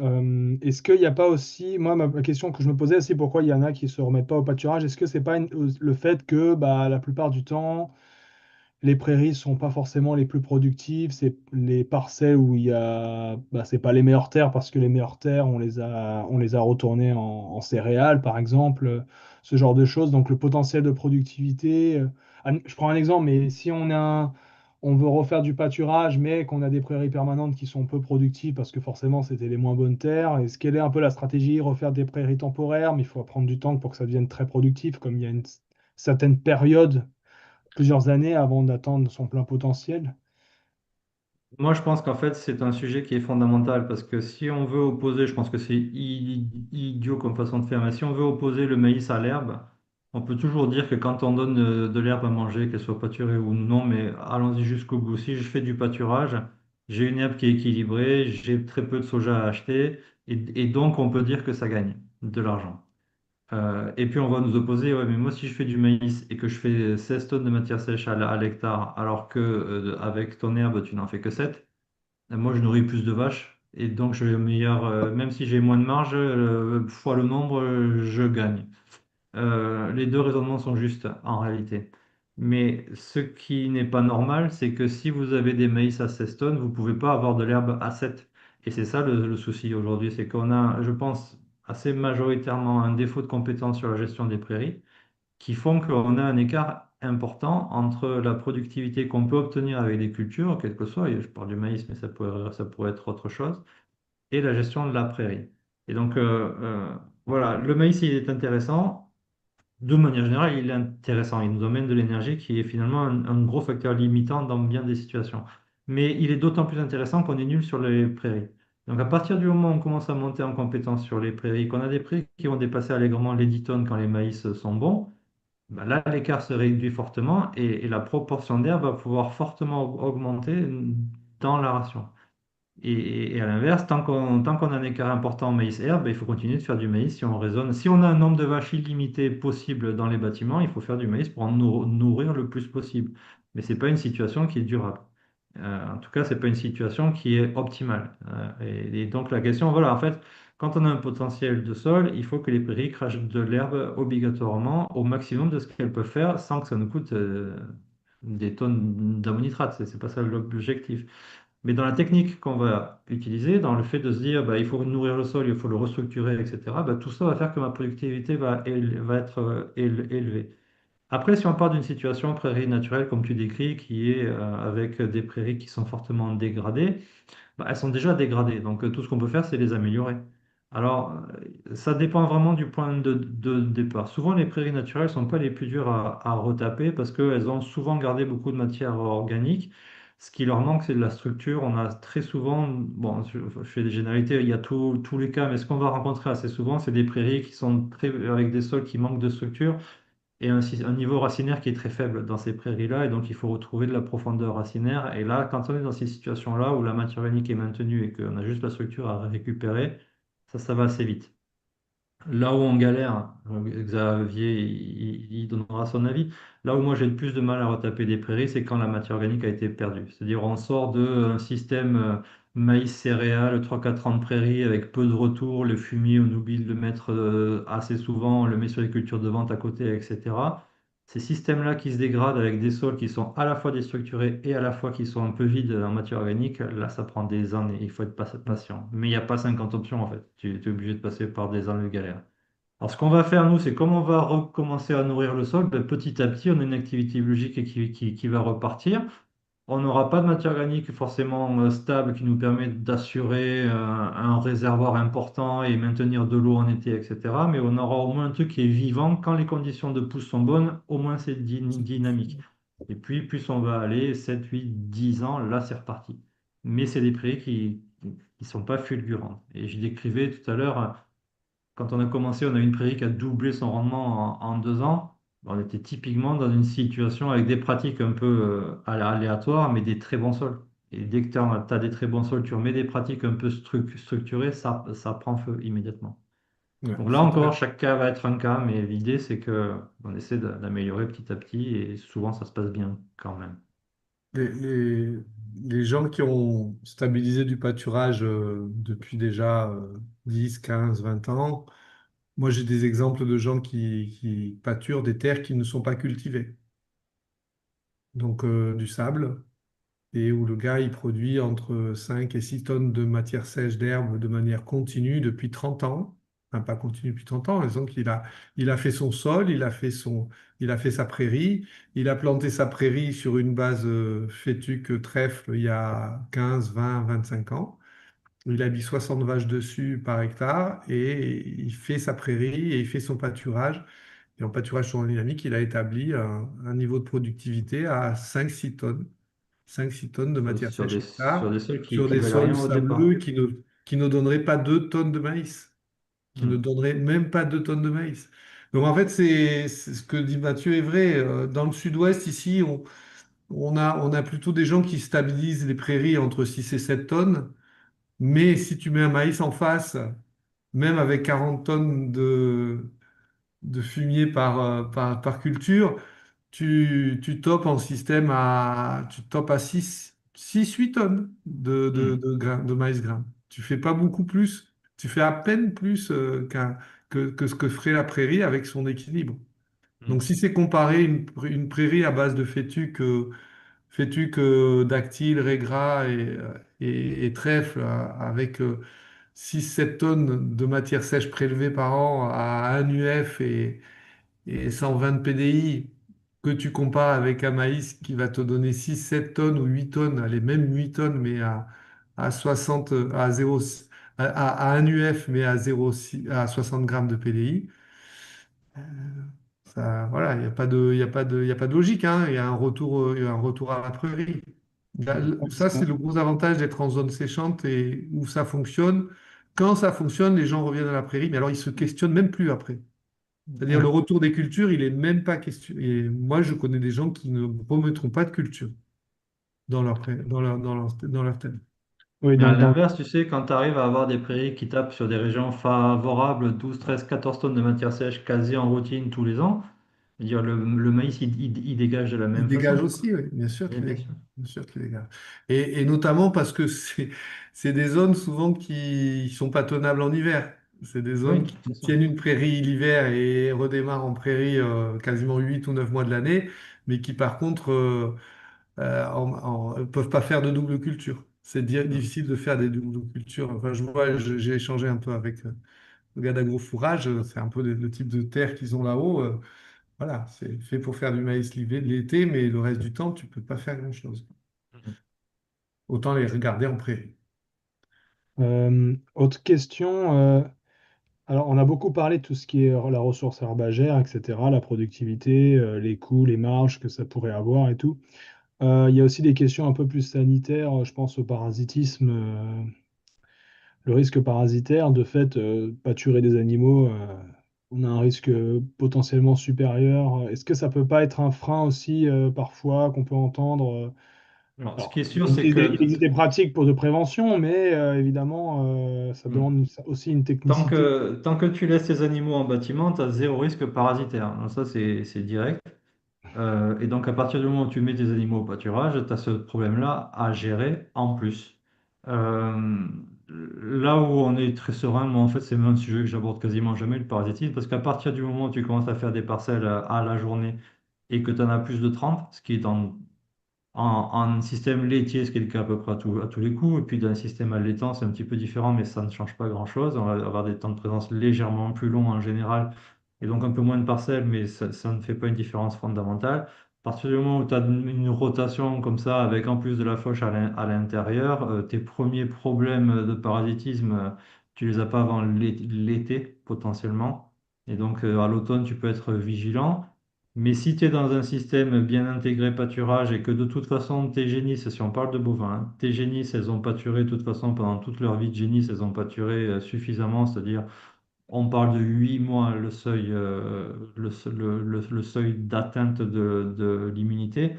Est-ce qu'il n'y a pas aussi, moi, ma question que je me posais, c'est pourquoi il y en a qui ne se remettent pas au pâturage. Est-ce que c'est pas le fait que bah, la plupart du temps, les prairies sont pas forcément les plus productives, c'est les parcelles où il y a, bah, c'est pas les meilleures terres parce que les meilleures terres, on les a retournées en céréales, par exemple, ce genre de choses. Donc le potentiel de productivité, je prends un exemple, mais si on veut refaire du pâturage, mais qu'on a des prairies permanentes qui sont peu productives parce que forcément c'était les moins bonnes terres, est-ce quelle est un peu la stratégie? Refaire des prairies temporaires, mais il faut prendre du temps pour que ça devienne très productif, comme il y a une certaine période plusieurs années avant d'atteindre son plein potentiel. Moi, je pense qu'en fait, c'est un sujet qui est fondamental parce que si on veut opposer, je pense que c'est idiot comme façon de faire, mais si on veut opposer le maïs à l'herbe, on peut toujours dire que quand on donne de l'herbe à manger, qu'elle soit pâturée ou non, mais allons-y jusqu'au bout. Si je fais du pâturage, j'ai une herbe qui est équilibrée, j'ai très peu de soja à acheter, et donc on peut dire que ça gagne de l'argent. Et puis on va nous opposer, ouais, mais moi si je fais du maïs et que je fais 16 tonnes de matière sèche à l'hectare, alors que avec ton herbe tu n'en fais que 7, moi je nourris plus de vaches Et donc, même si j'ai moins de marge, fois le nombre, je gagne. Les deux raisonnements sont justes en réalité. Mais ce qui n'est pas normal, c'est que si vous avez des maïs à 16 tonnes, vous ne pouvez pas avoir de l'herbe à 7. Et c'est ça le souci aujourd'hui, c'est qu'on a, je pense, assez majoritairement un défaut de compétence sur la gestion des prairies qui font qu'on a un écart important entre la productivité qu'on peut obtenir avec des cultures, quelles que soient, et je parle du maïs, mais ça pourrait être autre chose, et la gestion de la prairie. Et donc, voilà, le maïs, il est intéressant. De manière générale, il est intéressant. Il nous emmène de l'énergie qui est finalement un gros facteur limitant dans bien des situations. Mais il est d'autant plus intéressant qu'on est nul sur les prairies. Donc à partir du moment où on commence à monter en compétence sur les prairies, qu'on a des prairies qui vont dépasser allègrement les 10 tonnes quand les maïs sont bons, ben là l'écart se réduit fortement et la proportion d'air va pouvoir fortement augmenter dans la ration. Et à l'inverse, tant qu'on a un écart important maïs-herbe, ben, il faut continuer de faire du maïs si on raisonne. Si on a un nombre de vaches illimité possible dans les bâtiments, il faut faire du maïs pour en nourrir le plus possible. Mais ce n'est pas une situation qui est durable. En tout cas, ce n'est pas une situation qui est optimale. Et donc la question, voilà, en fait, quand on a un potentiel de sol, il faut que les prairies crachent de l'herbe obligatoirement au maximum de ce qu'elles peuvent faire sans que ça nous coûte des tonnes d'ammonitrate. C'est pas ça l'objectif. Mais dans la technique qu'on va utiliser, dans le fait de se dire bah, il faut nourrir le sol, il faut le restructurer, etc., bah, tout ça va faire que ma productivité va être élevée. Après, si on part d'une situation prairie naturelle, comme tu décris, qui est avec des prairies qui sont fortement dégradées, bah, elles sont déjà dégradées. Donc, tout ce qu'on peut faire, c'est les améliorer. Alors, ça dépend vraiment du point de départ. Souvent, les prairies naturelles ne sont pas les plus dures à retaper parce qu'elles ont souvent gardé beaucoup de matière organique. Ce qui leur manque, c'est de la structure. On a très souvent, bon, je fais des généralités, il y a tous les cas, mais ce qu'on va rencontrer assez souvent, c'est des prairies qui sont avec des sols qui manquent de structure et un niveau racinaire qui est très faible dans ces prairies-là, et donc il faut retrouver de la profondeur racinaire. Et là, quand on est dans ces situations-là où la matière organique est maintenue et qu'on a juste la structure à récupérer, ça va assez vite. Là où on galère, Xavier, il donnera son avis. Là où moi j'ai le plus de mal à retaper des prairies, c'est quand la matière organique a été perdue. C'est-à-dire on sort d'un système maïs-céréales, 3-4 ans de prairie avec peu de retour, le fumier, on oublie de le mettre assez souvent, on le met sur les cultures de vente à côté, etc. Ces systèmes-là qui se dégradent avec des sols qui sont à la fois déstructurés et à la fois qui sont un peu vides en matière organique, là ça prend des années, il faut être patient. Mais il n'y a pas 50 options en fait, tu es obligé de passer par des années de galère. Alors, ce qu'on va faire, nous, c'est comme on va recommencer à nourrir le sol, ben, petit à petit, on a une activité biologique qui va repartir. On n'aura pas de matière organique forcément stable qui nous permet d'assurer un réservoir important et maintenir de l'eau en été, etc. Mais on aura au moins un truc qui est vivant. Quand les conditions de pousse sont bonnes, au moins c'est dynamique. Et puis, plus on va aller, 7, 8, 10 ans, là, c'est reparti. Mais c'est des prix qui ne sont pas fulgurants. Et je décrivais tout à l'heure. Quand on a commencé, on a une prairie qui a doublé son rendement en 2 ans. On était typiquement dans une situation avec des pratiques un peu aléatoires, mais des très bons sols. Et dès que tu as des très bons sols, tu remets des pratiques un peu structurées, ça prend feu immédiatement. Ouais, Donc là c'est encore, clair. chaque cas va être un cas, mais l'idée c'est que on essaie d'améliorer petit à petit et souvent ça se passe bien quand même. Les, les- les gens qui ont stabilisé du pâturage depuis déjà 10, 15, 20 ans, moi j'ai des exemples de gens qui pâturent des terres qui ne sont pas cultivées. Donc du sable, et où le gars il produit entre 5 et 6 tonnes de matière sèche d'herbe de manière continue depuis 30 ans. Enfin, pas continue depuis 30 ans, disons il a fait son sol, il a fait sa prairie, il a planté sa prairie sur une base fétuque trèfle il y a 15, 20, 25 ans. Il a mis 60 vaches dessus par hectare et il fait sa prairie et il fait son pâturage. Et en pâturage sur dynamique, il a établi un niveau de productivité à 5-6 tonnes. 5-6 tonnes de Sur, matière sur sèche des, sur hectare des sols sur qui des valaient sols rien au sableux départ. qui ne donneraient pas 2 tonnes de maïs, qui ne Hmm. donneraient même pas 2 tonnes de maïs. Donc en fait, c'est ce que dit Mathieu est vrai. Dans le sud-ouest, ici, on a plutôt des gens qui stabilisent les prairies entre 6 et 7 tonnes. Mais si tu mets un maïs en face, même avec 40 tonnes de fumier par culture, tu topes en système tu topes à 6 8 tonnes Hmm. de maïs grain. Tu fais pas beaucoup plus. Tu fais à peine plus que ce que ferait la prairie avec son équilibre. Donc, Mm. si c'est comparé une prairie à base de fétuque dactyle, raigrats et trèfle avec 6-7 tonnes de matière sèche prélevée par an à 1 UF et 120 de PDI, que tu compares avec un maïs qui va te donner 6-7 tonnes ou 8 tonnes, allez, même 8 tonnes, mais à 60, à 0, à 1 UF, mais à 0, à 60 grammes de PDI. Ça, voilà, il n'y a pas de, il y a pas de, il y a pas de logique, hein. Il y a un retour à la prairie. Ça, c'est le gros avantage d'être en zone séchante et où ça fonctionne. Quand ça fonctionne, les gens reviennent à la prairie, mais alors ils se questionnent même plus après. C'est-à-dire le Ouais. retour des cultures, il est même pas question. Et moi, je connais des gens qui ne remettront pas de culture dans leur thème. Oui, Mais à donc dans l'inverse, tu sais, quand tu arrives à avoir des prairies qui tapent sur des régions favorables, 12, 13, 14 tonnes de matière sèche quasi en routine tous les ans, je veux dire, le maïs, il dégage de la Il même dégage façon, quoi. aussi, oui, bien sûr Et qu'il bien dégage. sûr. Bien sûr qu'il dégage. Et notamment parce que c'est des zones souvent qui sont pas tenables en hiver. C'est des Oui, zones qui bien sûr. tiennent une prairie l'hiver et redémarrent en prairie quasiment 8 ou 9 mois de l'année, mais qui par contre peuvent pas faire de double culture. C'est Mm. difficile de faire des doubles cultures. Enfin, j'ai échangé un peu avec le gars d'agrofourrage, c'est un peu le type de terre qu'ils ont là-haut. Voilà, c'est fait pour faire du maïs l'été, mais le reste du temps, tu peux pas faire grand-chose. Mm. Autant les regarder en prairie. autre question. Alors, on a beaucoup parlé de tout ce qui est la ressource herbagère, etc., la productivité, les coûts, les marges que ça pourrait avoir et tout. Il y a aussi des questions un peu plus sanitaires, je pense au parasitisme, le risque parasitaire. De fait, pâturer des animaux, on a un risque potentiellement supérieur. Est-ce que ça peut pas être un frein aussi, parfois, qu'on peut entendre? Alors, ce qui Alors, est sûr, c'est il que existe des pratiques pour de prévention, mais évidemment, ça mm, demande aussi une technicité. tant que tu laisses tes animaux en bâtiment, tu as zéro risque parasitaire. Donc ça, c'est direct. Et donc, à partir du moment où tu mets tes animaux au pâturage, tu as ce problème-là à gérer en plus. Euh, Là où on est très serein, moi, en fait, c'est même un sujet que j'aborde quasiment jamais, le parasitisme, parce qu'à partir du moment où tu commences à faire des parcelles à la journée et que tu en as plus de 30, ce qui est en système laitier, ce qui est le cas à peu près à tous les coups, et puis dans un système allaitant, c'est un petit peu différent, mais ça ne change pas grand-chose. On va avoir des temps de présence légèrement plus longs en général, et donc un peu moins de parcelles, mais ça ne fait pas une différence fondamentale. À partir du moment où tu as une rotation comme ça, avec en plus de la fauche à l'intérieur, tes premiers problèmes de parasitisme, tu les as pas avant l'été, potentiellement. Et donc à l'automne, tu peux être vigilant. Mais si tu es dans un système bien intégré pâturage et que de toute façon tes génisses, si on parle de bovins, hein, tes génisses, elles ont pâturé de toute façon pendant toute leur vie de génisse, elles ont pâturé suffisamment, c'est-à-dire on parle de 8 mois le seuil, le seuil d'atteinte de l'immunité.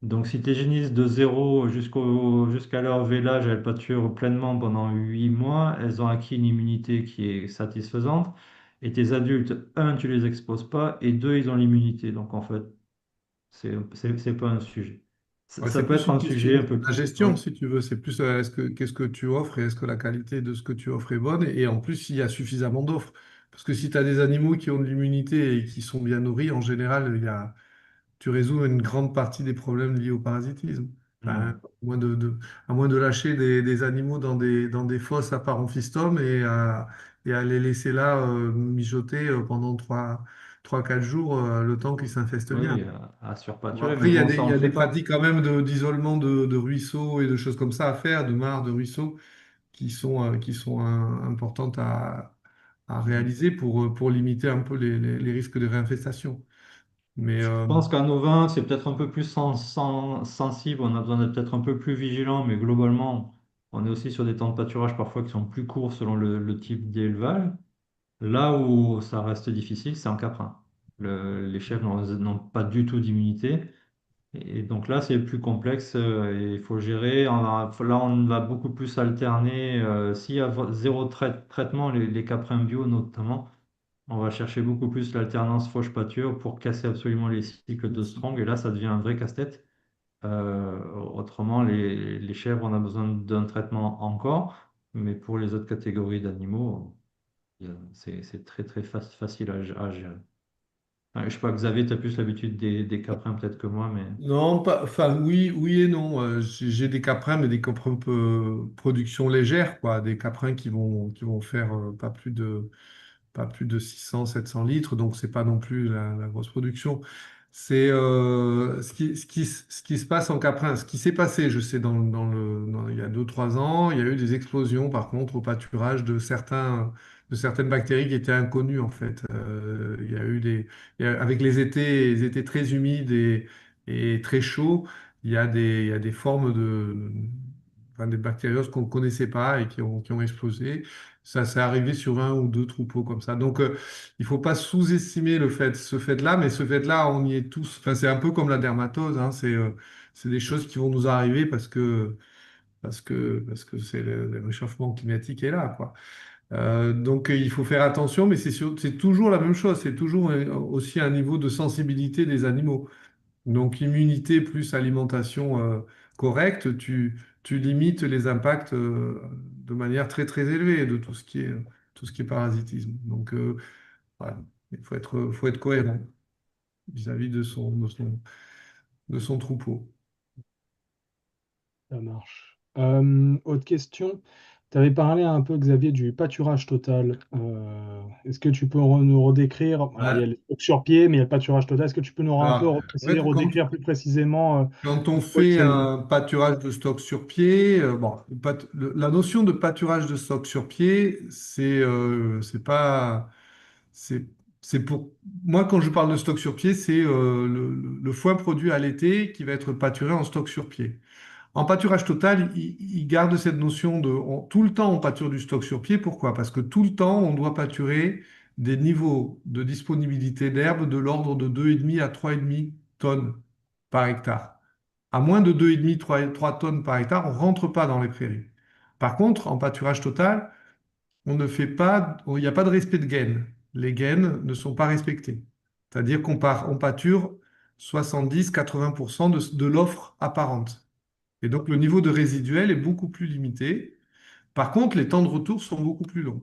Donc si tes génisses de zéro jusqu'à leur vélage, elles pâturent pleinement pendant 8 mois, elles ont acquis une immunité qui est satisfaisante. Et tes adultes, un, tu les exposes pas, et deux, ils ont l'immunité. Donc en fait, c'est pas un sujet. Ouais, Ça c'est peut plus être une un sujet question un peu de plus. Oui. gestion, si tu veux. C'est plus qu'est-ce que tu offres et est-ce que la qualité de ce que tu offres est bonne. Et en plus, il y a suffisamment d'offres. Parce que si tu as des animaux qui ont de l'immunité et qui sont bien nourris, en général, tu résous une grande partie des problèmes liés au parasitisme. Enfin, Hmm. à moins de lâcher des animaux dans des fosses à parophystomes et à les laisser là mijoter pendant 3-4 jours le temps qu'ils s'infestent bien. Oui, à Bon, surpâturer, après, mais bon, ça, il on y le a fait des pas. pratiques quand même d'isolement de ruisseaux et de choses comme ça à faire, de mares de ruisseaux qui sont importantes à Hmm. réaliser pour limiter un peu les risques de réinfestation. Mais Je pense qu'à nos vins, c'est peut-être un peu plus sensible, on a besoin d'être peut-être un peu plus vigilant, mais globalement, on est aussi sur des temps de pâturage parfois qui sont plus courts selon le type d'élevage. Là où ça reste difficile, c'est en caprin. Les chèvres n'ont pas du tout d'immunité. Et donc là, c'est plus complexe et il faut gérer. Là, on va beaucoup plus alterner. S'il y a zéro traitement, les caprins bio notamment, on va chercher beaucoup plus l'alternance fauche-pâture pour casser absolument les cycles de strong. Et là, ça devient un vrai casse-tête. Autrement, les chèvres, on a besoin d'un traitement encore. Mais pour les autres catégories d'animaux, c'est très très facile à gérer. Enfin, je sais pas, Xavier, tu as plus l'habitude des caprins peut-être que moi, mais Non, pas, enfin oui, oui et non. J'ai des caprins, mais des caprins production légère, quoi. Des caprins qui vont faire pas plus de 600 700 litres, donc c'est pas non plus la grosse production. C'est ce qui se passe en caprin. Ce qui s'est passé, je sais, il y a 2 3 ans, il y a eu des explosions, par contre, au pâturage de certaines bactéries qui étaient inconnues, en fait. Il y a eu avec les étés très humides et très chauds, il y a des formes enfin, des bactérioses qu'on ne connaissait pas et qui ont explosé. Ça, c'est arrivé sur un ou deux troupeaux comme ça. Donc, il ne faut pas sous-estimer ce fait-là, mais ce fait-là, on y est tous. Enfin, c'est un peu comme la dermatose, hein. C'est des choses qui vont nous arriver parce que c'est le réchauffement climatique est là, quoi. Donc, il faut faire attention, mais c'est toujours la même chose. C'est toujours aussi un niveau de sensibilité des animaux. Donc, immunité plus alimentation correcte, tu limites les impacts de manière très très élevée de tout ce qui est parasitisme. Donc, voilà, il faut être cohérent vis-à-vis de son troupeau. Ça marche. Autre question. Tu avais parlé un peu, Xavier, du pâturage total. Est-ce que tu peux nous redécrire? Alors, il y a Ouais. le stock sur pied, mais il y a le pâturage total. Est-ce que tu peux nous un peu Alors, en repréciser, fait, quand, redécrire plus précisément quand on c'est quoi fait c'est un pâturage de stock sur pied, bon, la notion de pâturage de stock sur pied, c'est pas. C'est, c'est pour moi, quand je parle de stock sur pied, c'est le foin produit à l'été qui va être pâturé en stock sur pied. En pâturage total, il garde cette notion tout le temps on pâture du stock sur pied. Pourquoi? Parce que tout le temps on doit pâturer des niveaux de disponibilité d'herbe de l'ordre de 2,5 à 3,5 tonnes par hectare. À moins de 2,5, 3 tonnes par hectare, on ne rentre pas dans les prairies. Par contre, en pâturage total, on ne fait pas, il n'y a pas de respect de gaines. Les gaines ne sont pas respectées. C'est-à-dire on pâture 70-80% de l'offre apparente. Et donc le niveau de résiduel est beaucoup plus limité. Par contre, les temps de retour sont beaucoup plus longs.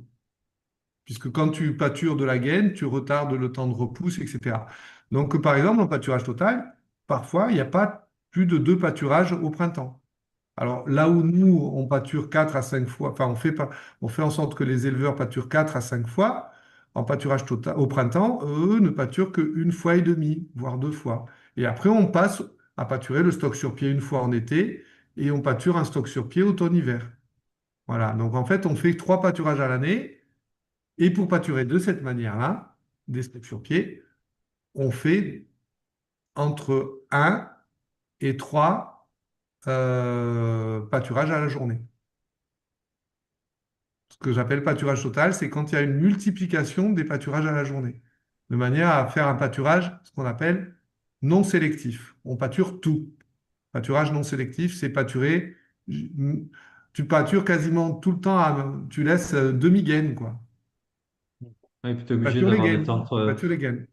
Puisque quand tu pâtures de la gaine, tu retardes le temps de repousse, etc. Donc, par exemple, en pâturage total, parfois, il n'y a pas plus de 2 pâturages au printemps. Alors là où nous, on pâture 4 à 5 fois, enfin on fait en sorte que les éleveurs pâturent 4 à 5 fois, en pâturage total, au printemps, eux ne pâturent qu'une fois et demie, voire 2 fois. Et après, on passe à pâturer le stock sur pied une fois en été, et on pâture un stock sur pied automne-hiver. Voilà, donc en fait, on fait 3 pâturages à l'année, et pour pâturer de cette manière-là, des stocks sur pied, on fait entre un et 3 pâturages à la journée. Ce que j'appelle pâturage total, c'est quand il y a une multiplication des pâturages à la journée, de manière à faire un pâturage, ce qu'on appelle non sélectif. On pâture tout. Pâturage non sélectif, c'est pâturer. Tu pâtures quasiment tout le temps, tu laisses demi-gaine, quoi. et puis tu es Tu obligé pâtures les d'avoir des gaines. temps, Tu pâtures les gaines.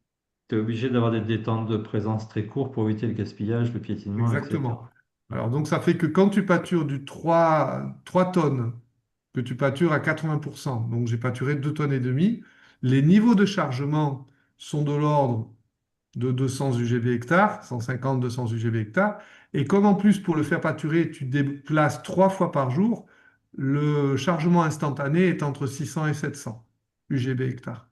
t'es obligé d'avoir des temps de présence très courts pour éviter le gaspillage, le piétinement, Exactement. etc. Alors, donc, ça fait que quand tu pâtures du 3 tonnes, que tu pâtures à 80%, donc j'ai pâturé 2 tonnes et demie, les niveaux de chargement sont de l'ordre de 200 UGB hectare, 150-200 UGB hectare. Et comme en plus, pour le faire pâturer, tu déplaces 3 fois par jour, le chargement instantané est entre 600 et 700 UGB hectare.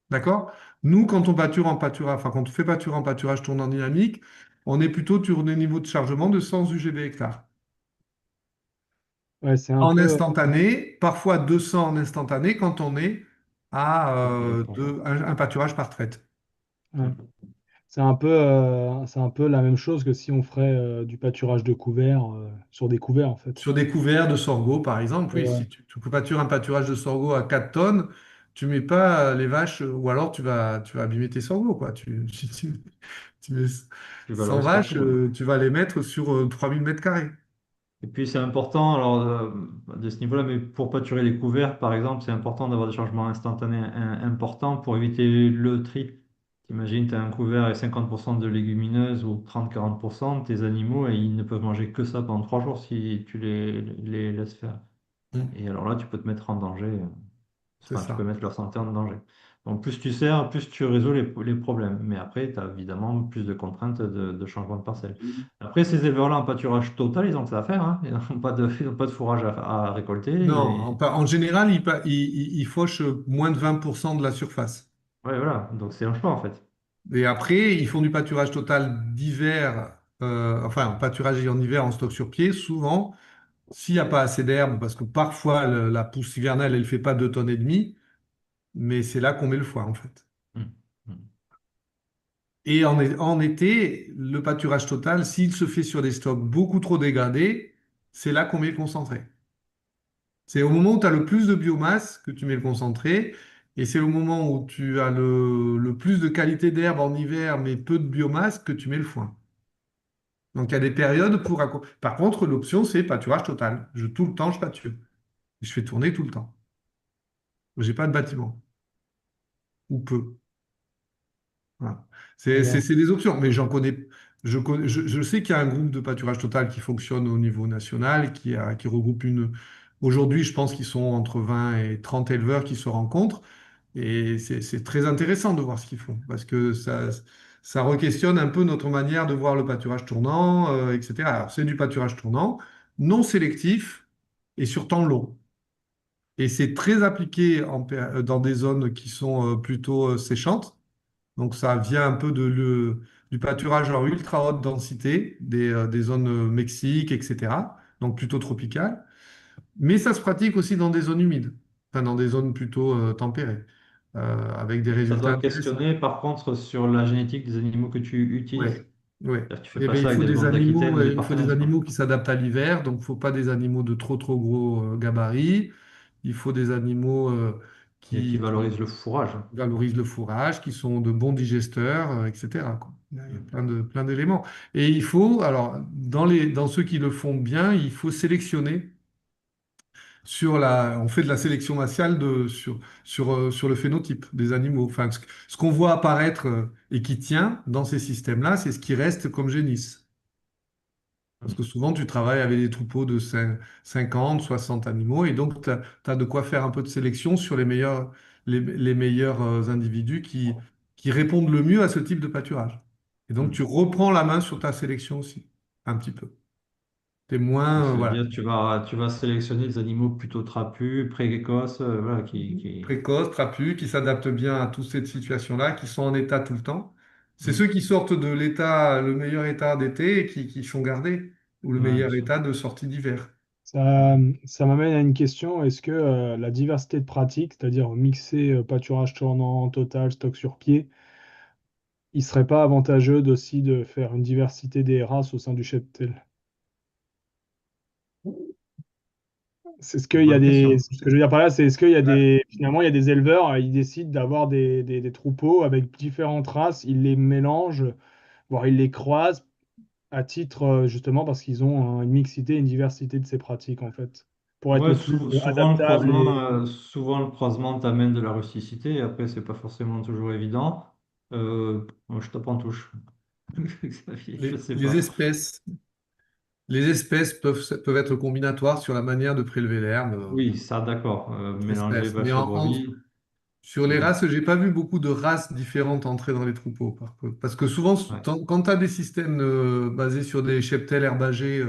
D'accord? Nous, quand on pâture en pâturage, enfin, quand on fait pâturer en pâturage tournant dynamique, on est plutôt sur des niveaux de chargement de 100 UGB hectare. ouais, c'est un En peu, instantané, parfois 200 en instantané quand on est à un pâturage par traite. ouais. C'est un peu la même chose que si on ferait du pâturage de couvert sur des couverts, en fait. Sur des couverts de sorgho, par exemple, oui, Ouais. si tu pâtures un pâturage de sorgho à 4 tonnes, tu mets pas les vaches, ou alors tu vas abîmer tes sorgho, quoi. Si tu mets Tu 100 valorises pas vaches, tout, ouais. tu vas les mettre sur 3000 mètres carrés. Et puis c'est important, alors de ce niveau-là, mais pour pâturer les couverts, par exemple, c'est important d'avoir des changements instantanés importants pour éviter le tri. T'imagines, tu as un couvert avec 50% de légumineuses ou 30-40%, tes animaux, et ils ne peuvent manger que ça pendant 3 jours si tu les laisses faire. Mm. Et alors là, tu peux te mettre en danger. C'est Enfin, tu peux ça. mettre leur santé en danger. Donc, plus tu sers, plus tu résous les problèmes. Mais après, tu as évidemment plus de contraintes de changement de parcelle. Après, ces éleveurs-là en pâturage total, ils ont que ça à faire, hein. Ils n'ont pas ils n'ont pas de fourrage à récolter. Non, en général, il fauche moins de 20% de la surface. Ouais, voilà. Donc, c'est un choix, en fait. Et après, ils font du pâturage total d'hiver, enfin, pâturage en hiver en stock sur pied, souvent, s'il n'y a pas assez d'herbe, parce que parfois la pousse hivernale, elle ne fait pas 2 tonnes et demie, mais c'est là qu'on met le foin, en fait. Mm. Mm. Et en été, le pâturage total, s'il se fait sur des stocks beaucoup trop dégradés, c'est là qu'on met le concentré. C'est au moment où tu as le plus de biomasse que tu mets le concentré, et c'est au moment où tu as le plus de qualité d'herbe en hiver, mais peu de biomasse, que tu mets le foin. Donc il y a des périodes pour... Par contre, l'option, c'est pâturage total. Tout le temps, je pâture. Je fais tourner tout le temps. J'ai pas de bâtiment, ou peu. Voilà. Très bien. C'est des options, mais je sais qu'il y a un groupe de pâturage total qui fonctionne au niveau national, qui regroupe une. Aujourd'hui, je pense qu'ils sont entre 20 et 30 éleveurs qui se rencontrent, et c'est très intéressant de voir ce qu'ils font, parce que ça re-questionne un peu notre manière de voir le pâturage tournant, etc. Alors, c'est du pâturage tournant, non sélectif et sur temps long. Et c'est très appliqué dans des zones qui sont plutôt séchantes. Donc ça vient un peu du pâturage en ultra haute densité, des zones Mexique, etc. Donc plutôt tropicales. Mais ça se pratique aussi dans des zones humides, enfin dans des zones plutôt tempérées, avec des Ça résultats doit intéressants. questionner, par contre, sur la génétique des animaux que tu utilises. Ouais, ouais. C'est-à-dire que tu fais Eh pas bien, ça avec des blondes d'Aquitaine ou des il faut des partenaises, quoi. animaux qui s'adaptent à l'hiver, donc il ne faut pas des animaux de trop trop gros gabarits. Il faut des animaux Et qui qui valorise le fourrage. valorisent le fourrage, qui sont de bons digesteurs, etc., quoi. Il y a Mm. plein d'éléments. Et il faut, alors, dans ceux qui le font bien, il faut sélectionner on fait de la sélection raciale sur le phénotype des animaux. Enfin, ce qu'on voit apparaître et qui tient dans ces systèmes-là, c'est ce qui reste comme génisse. Parce que souvent, tu travailles avec des troupeaux de 50, 60 animaux, et donc tu as de quoi faire un peu de sélection sur les meilleurs individus qui répondent le mieux à ce type de pâturage. Et donc, tu Mm. reprends la main sur ta sélection aussi, un petit peu. T'es Donc, moins, ça veut voilà, dire que tu vas sélectionner des animaux plutôt trapus, précoces, voilà, qui... précoce, trapu, qui s'adaptent bien à toutes ces situations-là, qui sont en état tout le temps. C'est Mm. ceux qui sortent de l'état, le meilleur état d'été et qui sont gardés, ou le Ouais, bien meilleur sûr. état de sortie d'hiver. Ça m'amène à une question. Est-ce que la diversité de pratiques, c'est-à-dire mixer pâturage tournant, total, stock sur pied, il serait pas avantageux aussi de faire une diversité des races au sein du cheptel? C'est ce qu'il y a Bonne des. question. Ce que je veux dire par là, c'est est-ce qu'il y a Ouais. des. Finalement, il y a des éleveurs, ils décident d'avoir des troupeaux avec différentes races, ils les mélangent, voire ils les croisent à titre justement parce qu'ils ont une mixité, une diversité de ces pratiques en fait, pour être Ouais, le plus souvent le adaptable croisement, et. t'amène de la rusticité. Et après, c'est pas forcément toujours évident. Moi, je tape en touche. Xavier, je Les, sais les pas. espèces, les espèces peuvent être combinatoires sur la manière de prélever l'herbe, Oui, ça, d'accord. Mélanger espèces. Mais vache et brebis. sur les Mhm. races, j'ai pas vu beaucoup de races différentes entrer dans les troupeaux, par contre. Parce que souvent, Ouais. quand tu as des systèmes basés sur des cheptels herbagés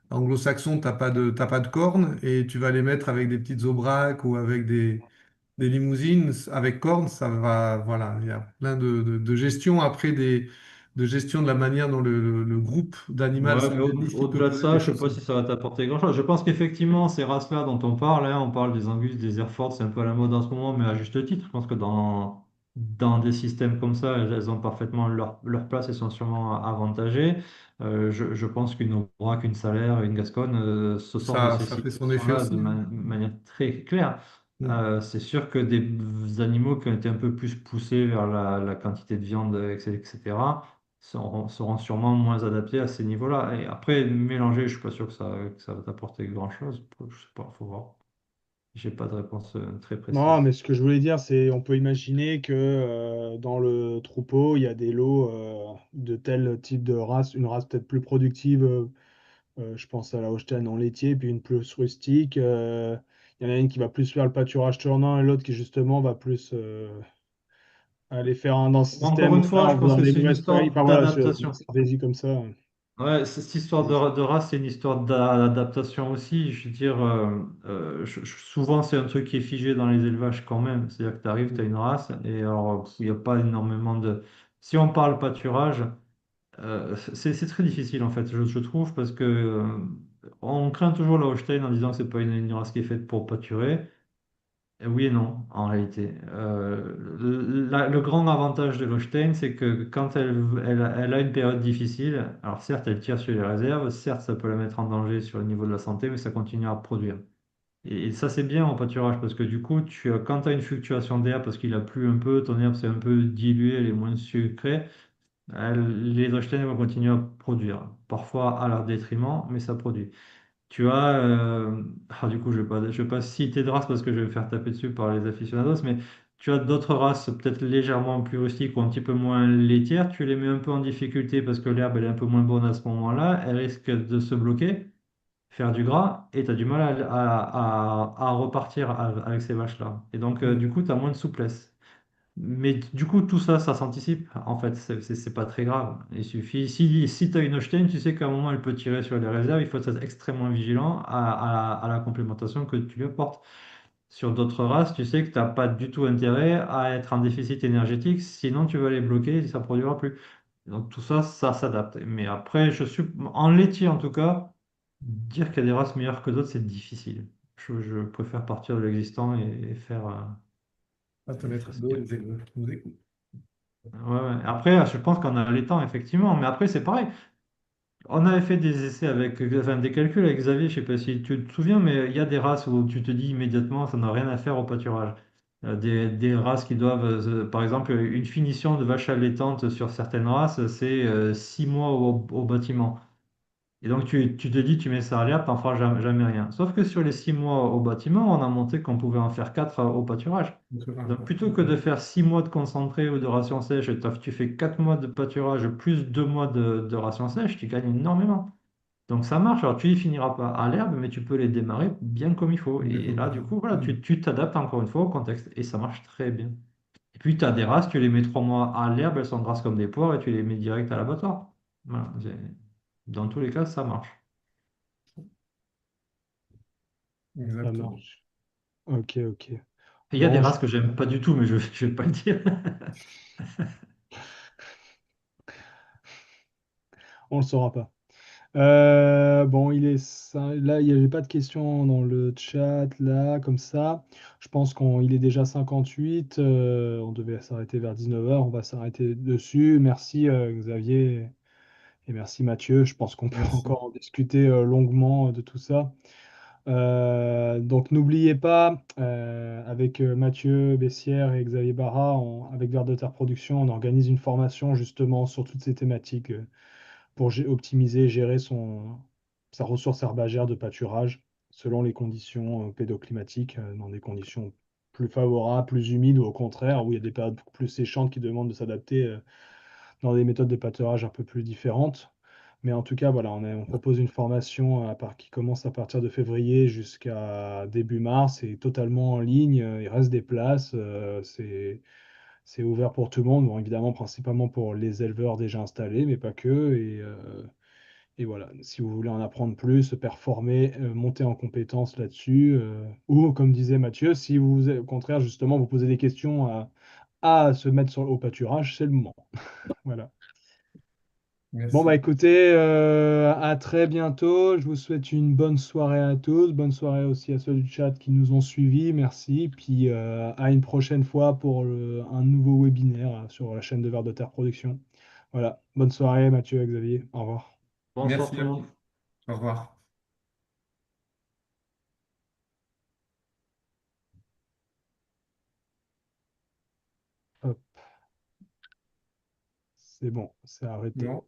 anglo-saxons, t'as pas de cornes et tu vas les mettre avec des petites aubracs ou avec des limousines avec cornes, ça va, voilà, il y a plein de gestion après de gestion de la manière dont le groupe d'animal Ouais, mais s'organise qui peut au-delà de poser des ça, je sais pas si soucis. ça va t'apporter grand-chose. Je pense qu'effectivement, ces races-là dont on parle, hein, on parle des Angus, des Hereford, c'est un peu à la mode en ce moment, mais à juste titre. Je pense que dans des systèmes comme ça, elles ont parfaitement leur place et sont sûrement avantagées. Je pense qu'une Aubrac, une Salaire, une Gasconne, ce sont de ces Ça fait son effet situations-là de aussi, hein. manière très claire. Mm. C'est sûr que des animaux qui ont été un peu plus poussés vers la quantité de viande, etc., seront sûrement moins adaptés à ces niveaux-là. Et après, mélanger, je suis pas sûr que ça va t'apporter grand-chose. Je sais pas, faut voir. J'ai pas de réponse très Non, précise. mais ce que je voulais dire, c'est on peut imaginer que dans le troupeau, il y a des lots de tel type de race, une race peut-être plus productive, je pense à la Holstein en laitier, puis une plus rustique. Il y en a une qui va plus faire le pâturage tournant et l'autre qui justement va plus aller faire dans ce Encore système une où là, fois, je on va pense dans que des c'est une mauvaises prairies. histoire Enfin voilà, une d'adaptation. stratégie comme ça. Ouais, cette histoire de race, c'est une histoire d'adaptation aussi. Je veux dire, souvent, c'est un truc qui est figé dans les élevages quand même. C'est-à-dire que tu arrives, tu as une race, et alors, il n'y a pas énormément de. Si on parle pâturage, c'est très difficile en fait, je trouve, parce que on craint toujours la Holstein en disant que c'est pas une race qui est faite pour pâturer. Oui et non, en réalité. Le grand avantage de l'Holstein, c'est que quand elle a une période difficile, alors certes, elle tire sur les réserves, certes, ça peut la mettre en danger sur le niveau de la santé, mais ça continue à produire. Et ça, c'est bien en pâturage, parce que du coup, quand tu as une fluctuation d'air, parce qu'il a plu un peu, ton herbe s'est un peu diluée, elle est moins sucrée, les Holstein vont continuer à produire. Parfois à leur détriment, mais ça produit. Tu as, du coup, je vais pas citer de race parce que je vais me faire taper dessus par les aficionados, mais tu as d'autres races peut-être légèrement plus rustiques ou un petit peu moins laitières. Tu les mets un peu en difficulté parce que l'herbe elle est un peu moins bonne à ce moment-là. Elle risque de se bloquer, faire du gras, et tu as du mal à repartir avec ces vaches-là. Et donc, Mm. du coup, tu as moins de souplesse. Mais du coup, tout ça, ça s'anticipe. En fait, c'est pas très grave. Il suffit, si tu as une Holstein, tu sais qu'à un moment, elle peut tirer sur les réserves. Il faut être extrêmement vigilant à la complémentation que tu lui apportes. Sur d'autres races, tu sais que tu n'as pas du tout intérêt à être en déficit énergétique, sinon tu vas les bloquer et ça ne produira plus. Donc tout ça, ça s'adapte. Mais après, en laitier en tout cas, dire qu'il y a des races meilleures que d'autres, c'est difficile. Je préfère partir de l'existant et À te et mettre faire à ce dos qu'il y a. les éleveurs qui nous écoutent. Ouais, ouais. Après, je pense qu'en allaitant, effectivement. Mais après, c'est pareil. On avait fait des essais avec, enfin, des calculs avec Xavier, je sais pas si tu te souviens, mais il y a des races où tu te dis immédiatement, ça n'a rien à faire au pâturage. Des races qui doivent, par exemple, une finition de vache allaitante sur certaines races, c'est 6 mois au bâtiment. Et donc, tu te dis, tu mets ça à l'herbe, t'en feras jamais, jamais rien. Sauf que sur les 6 mois au bâtiment, on a montré qu'on pouvait en faire 4 au pâturage. Donc, c'est rare, Donc, quoi. plutôt que de faire 6 mois de concentré ou de ration sèche, tu fais 4 mois de pâturage plus 2 mois de ration sèche, tu gagnes énormément. Donc, ça marche. Alors, tu y finiras pas à l'herbe, mais tu peux les démarrer bien comme il faut. Mais Et comme là, il du faut. coup, voilà, Mm. tu t'adaptes encore une fois au contexte. Et ça marche très bien. Et puis, tu as des races, tu les mets 3 mois à l'herbe, elles sont grasses comme des poires, et tu les mets direct à l'abattoir. Voilà. Dans tous les cas, ça marche. Ça Exactement. marche. Ok, ok. Il y a des Bon, races que j'aime pas du tout, mais je ne vais pas le dire. on le saura pas. Bon, là, il n'y avait pas de questions dans le chat, là, comme ça. Je pense qu'il est déjà 58. On devait s'arrêter vers 19h. On va s'arrêter dessus. Merci, Xavier, et merci, Mathieu. Je pense qu'on peut Merci. encore en discuter longuement de tout ça. Donc, n'oubliez pas, avec Mathieu Bessière et Xavier Barra, avec Vers de Terre Production, on organise une formation justement sur toutes ces thématiques pour optimiser, gérer sa ressource herbagère de pâturage selon les conditions pédoclimatiques, dans des conditions plus favorables, plus humides ou au contraire, où il y a des périodes beaucoup plus séchantes qui demandent de s'adapter dans des méthodes de pâturage un peu plus différentes. Mais en tout cas, voilà, on propose une formation qui commence à partir de février jusqu'à début mars, et totalement en ligne. Il reste des places. C'est ouvert pour tout le monde. Bon, évidemment, principalement pour les éleveurs déjà installés, mais pas que. Et voilà, si vous voulez en apprendre plus, performer, monter en compétences là-dessus, ou comme disait Mathieu, si vous, au contraire, justement, vous posez des questions à se mettre au pâturage, c'est le moment. Voilà. Bon, bah Merci. écoutez, à très bientôt. Je vous souhaite une bonne soirée à tous. Bonne soirée aussi à ceux du chat qui nous ont suivis. Merci. Puis à une prochaine fois pour un nouveau webinaire sur la chaîne de Vers de Terre Production. Voilà. Bonne soirée, Mathieu et Xavier. Au revoir. Bonsoir Merci tout à le vous. monde. Au revoir. Hop, c'est bon, c'est arrêté. Non.